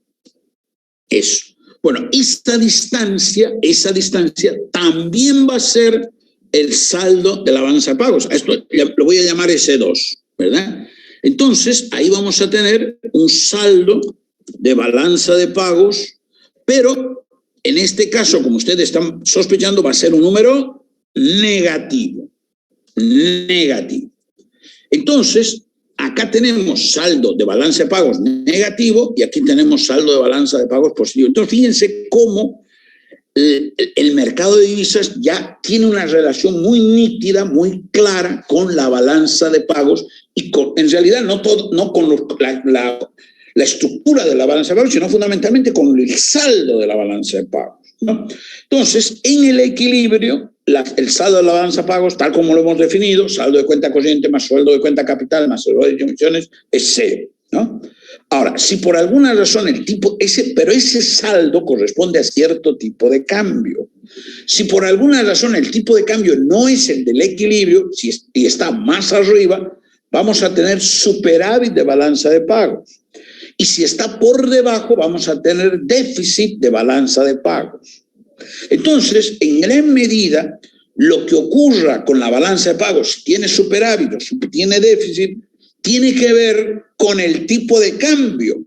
Eso. Bueno, esa distancia también va a ser el saldo de la balanza de pagos. A esto lo voy a llamar S2, ¿verdad? Entonces, ahí vamos a tener un saldo de balanza de pagos, pero en este caso, como ustedes están sospechando, va a ser un número negativo. Negativo. Entonces, acá tenemos saldo de balanza de pagos negativo y aquí tenemos saldo de balanza de pagos positivo. Entonces, fíjense cómo el mercado de divisas ya tiene una relación muy nítida, muy clara con la balanza de pagos y en realidad no con la estructura de la balanza de pagos, sino fundamentalmente con el saldo de la balanza de pagos, ¿no? Entonces, en el equilibrio, el saldo de la balanza de pagos, tal como lo hemos definido, saldo de cuenta corriente más sueldo de cuenta capital más sueldo de comisiones, es cero, ¿no? Ahora, si por alguna razón pero ese saldo corresponde a cierto tipo de cambio. Si por alguna razón el tipo de cambio no es el del equilibrio y está más arriba, vamos a tener superávit de balanza de pagos. Y si está por debajo, vamos a tener déficit de balanza de pagos. Entonces, en gran medida, lo que ocurra con la balanza de pagos, si tiene superávit o si tiene déficit, tiene que ver con el tipo de cambio.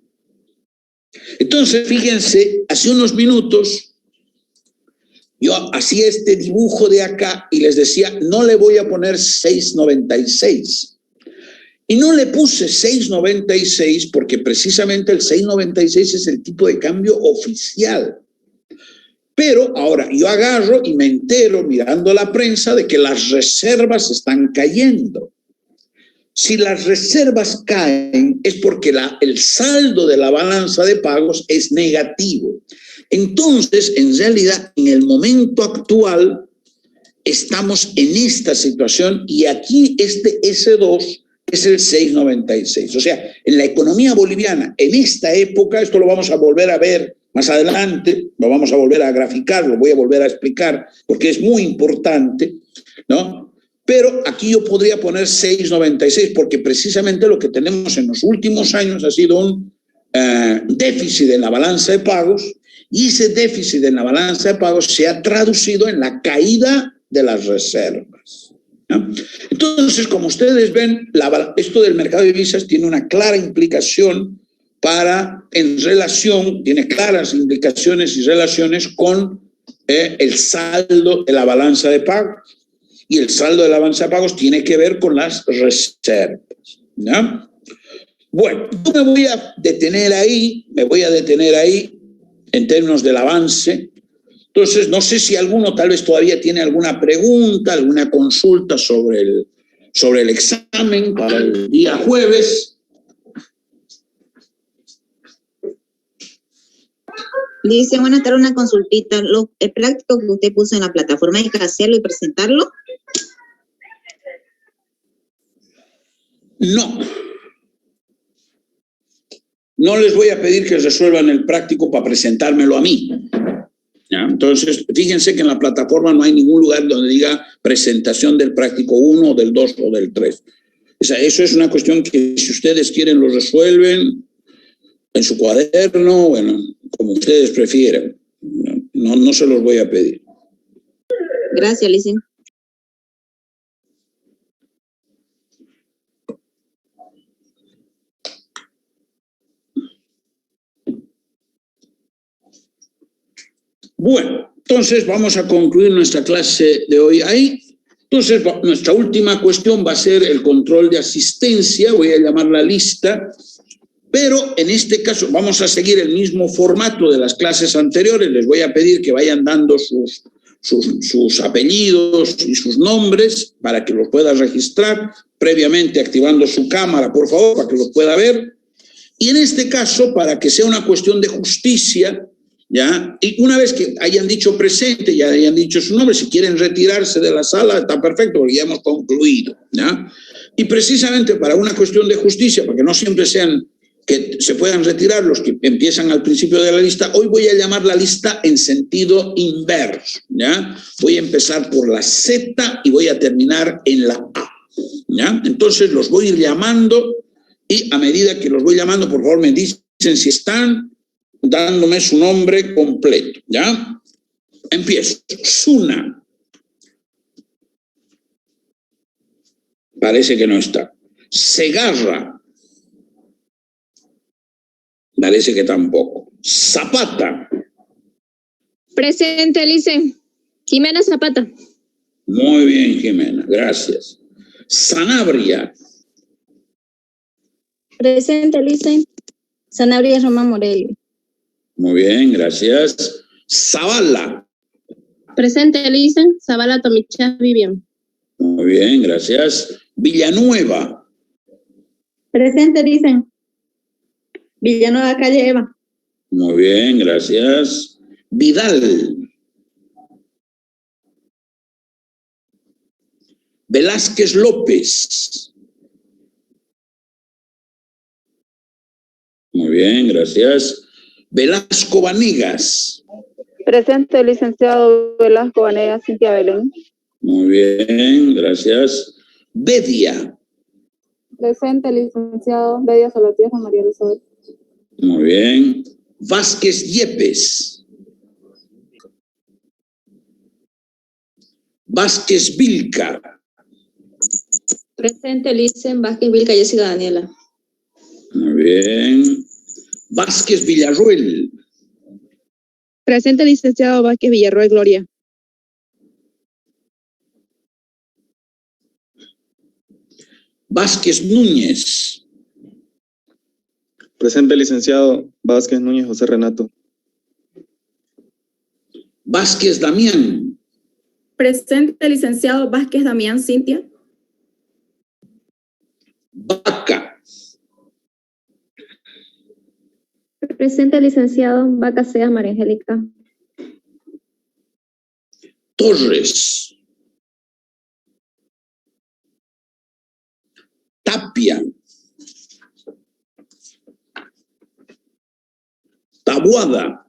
Entonces, fíjense, hace unos minutos yo hacía este dibujo de acá y les decía, no le voy a poner 6.96. Y no le puse 6.96 porque precisamente el 6.96 es el tipo de cambio oficial. Pero ahora yo agarro y me entero mirando la prensa de que las reservas están cayendo. Si las reservas caen es porque el saldo de la balanza de pagos es negativo. Entonces, en realidad, en el momento actual, estamos en esta situación y aquí este S2 es el 6.96. O sea, en la economía boliviana, en esta época, esto lo vamos a volver a ver más adelante, lo vamos a volver a graficar, lo voy a volver a explicar, porque es muy importante, ¿no? Pero aquí yo podría poner 6.96, porque precisamente lo que tenemos en los últimos años ha sido un déficit en la balanza de pagos, y ese déficit en la balanza de pagos se ha traducido en la caída de las reservas, ¿no? Entonces, como ustedes ven, esto del mercado de divisas tiene una clara implicación tiene claras implicaciones y relaciones con el saldo de la balanza de pagos. Y el saldo de la balanza de pagos tiene que ver con las reservas, ¿no? Bueno, yo me voy a detener ahí en términos del avance. Entonces, no sé si alguno tal vez todavía tiene alguna pregunta, alguna consulta sobre el examen para el día jueves. Dice, buenas tardes, una consultita. ¿El práctico que usted puso en la plataforma hay que hacerlo y presentarlo? No les voy a pedir que resuelvan el práctico para presentármelo a mí. ¿Ya? Entonces, fíjense que en la plataforma no hay ningún lugar donde diga presentación del práctico 1, del 2 o del 3. O sea, eso es una cuestión que si ustedes quieren lo resuelven en su cuaderno, bueno, como ustedes prefieran. No se los voy a pedir. Gracias, Licen. Bueno, entonces vamos a concluir nuestra clase de hoy ahí. Entonces, nuestra última cuestión va a ser el control de asistencia. Voy a llamar la lista. Pero en este caso vamos a seguir el mismo formato de las clases anteriores. Les voy a pedir que vayan dando sus apellidos y sus nombres para que los pueda registrar, previamente activando su cámara, por favor, para que los pueda ver. Y en este caso, para que sea una cuestión de justicia, ¿ya? Y una vez que hayan dicho presente, ya hayan dicho su nombre, si quieren retirarse de la sala, está perfecto, porque ya hemos concluido, ¿ya? Y precisamente para una cuestión de justicia, porque no siempre que se puedan retirar los que empiezan al principio de la lista, hoy voy a llamar la lista en sentido inverso, ¿ya? Voy a empezar por la Z y voy a terminar en la A, ¿ya? Entonces los voy a ir llamando y a medida que los voy llamando, por favor, me dicen si están dándome su nombre completo, ¿ya? Empiezo. Suna. Parece que no está. Segarra. Parece que tampoco. Zapata. Presente, Licen. Jimena Zapata. Muy bien, Jimena, gracias. Sanabria. Presente, Licen. Sanabria Román Morelio. Muy bien, gracias. Zavala. Presente, Licen. Zavala Tomichá Vivian. Muy bien, gracias. Villanueva. Presente, Licen. Villanueva Calle Eva. Muy bien, gracias. Vidal. Velázquez López. Muy bien, gracias. Velasco Vanegas. Presente el licenciado Velasco Vanegas Cintia Belén. Muy bien, gracias. Bedia. Presente el licenciado Bedia Salvatierra María Elizabeth. Muy bien. Vázquez Yepes. Vázquez Vilca. Presente Licen Vázquez Vilca Jessica Daniela. Muy bien. Vázquez Villarroel. Presente licenciado Vázquez Villarroel Gloria. Vázquez Núñez. Presente licenciado Vázquez Núñez José Renato. Vázquez Damián. Presente licenciado Vázquez Damián Cintia. Vaca. Presente licenciado Vaca Sea María Angélica. Torres. Tapia. Taboada.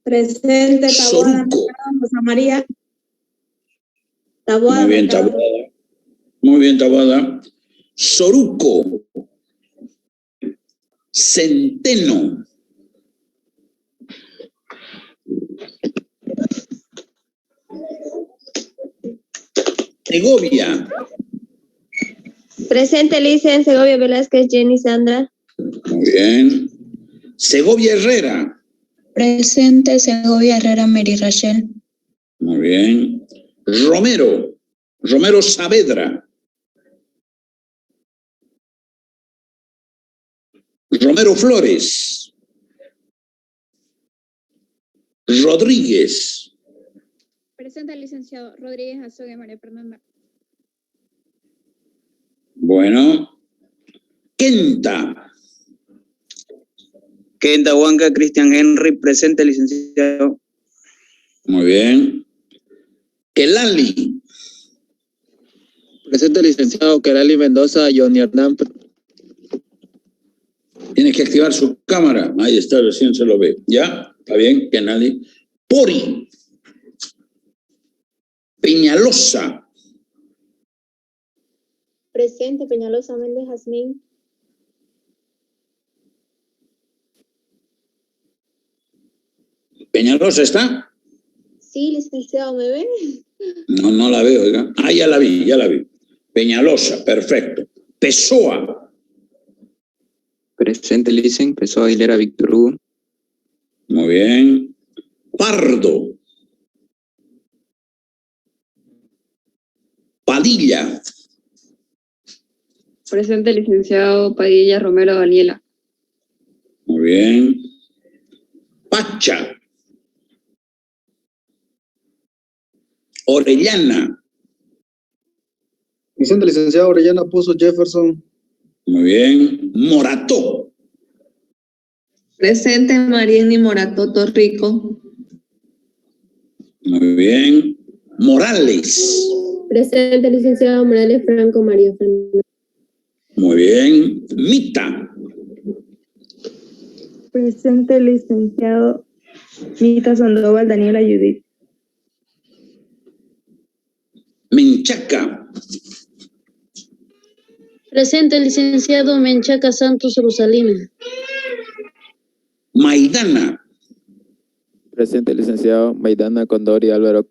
Presente Taboada Soruco. Rosa María. Taboada. Muy bien, Taboada. Muy bien, Taboada. Soruco. Centeno. Segovia. Presente Licen Segovia Velázquez Jenny Sandra. Muy bien. Segovia Herrera. Presente Segovia Herrera Mary Rachel. Muy bien. Romero. Romero Saavedra. Romero Flores. Rodríguez. Presente el licenciado Rodríguez Azogue María Fernanda. Bueno. Quenta. Quenta Huanca Cristian Henry. Presente licenciado. Muy bien. Kelali. Presente licenciado Kelali Mendoza Johnny Hernán. Tienes que activar su cámara. Ahí está, recién se lo ve. ¿Ya? ¿Está bien? Kelali. Pori. Peñalosa. Presente Peñalosa Méndez Jazmín. ¿Peñalosa está? Sí, licenciado, ¿me ven? No, no la veo, oiga. Ah, ya la vi, ya la vi. Peñalosa, perfecto. Pessoa. Presente Licen, Pessoa Aguilera Víctor Hugo. Muy bien. Pardo. Padilla. Presente licenciado Padilla Romero Daniela. Muy bien. Pacha. Orellana. Presente licenciado Orellana Pozo Jefferson. Muy bien. Morató. Presente Marieni Morato Torrico. Muy bien. Morales. Presente licenciado Morales Franco María Fernanda. Muy bien. Mita. Presente licenciado Mita Sandoval Daniela Judith. Menchaca. Presente licenciado Menchaca Santos Rosalina. Maidana. Presente licenciado Maidana Condori Álvaro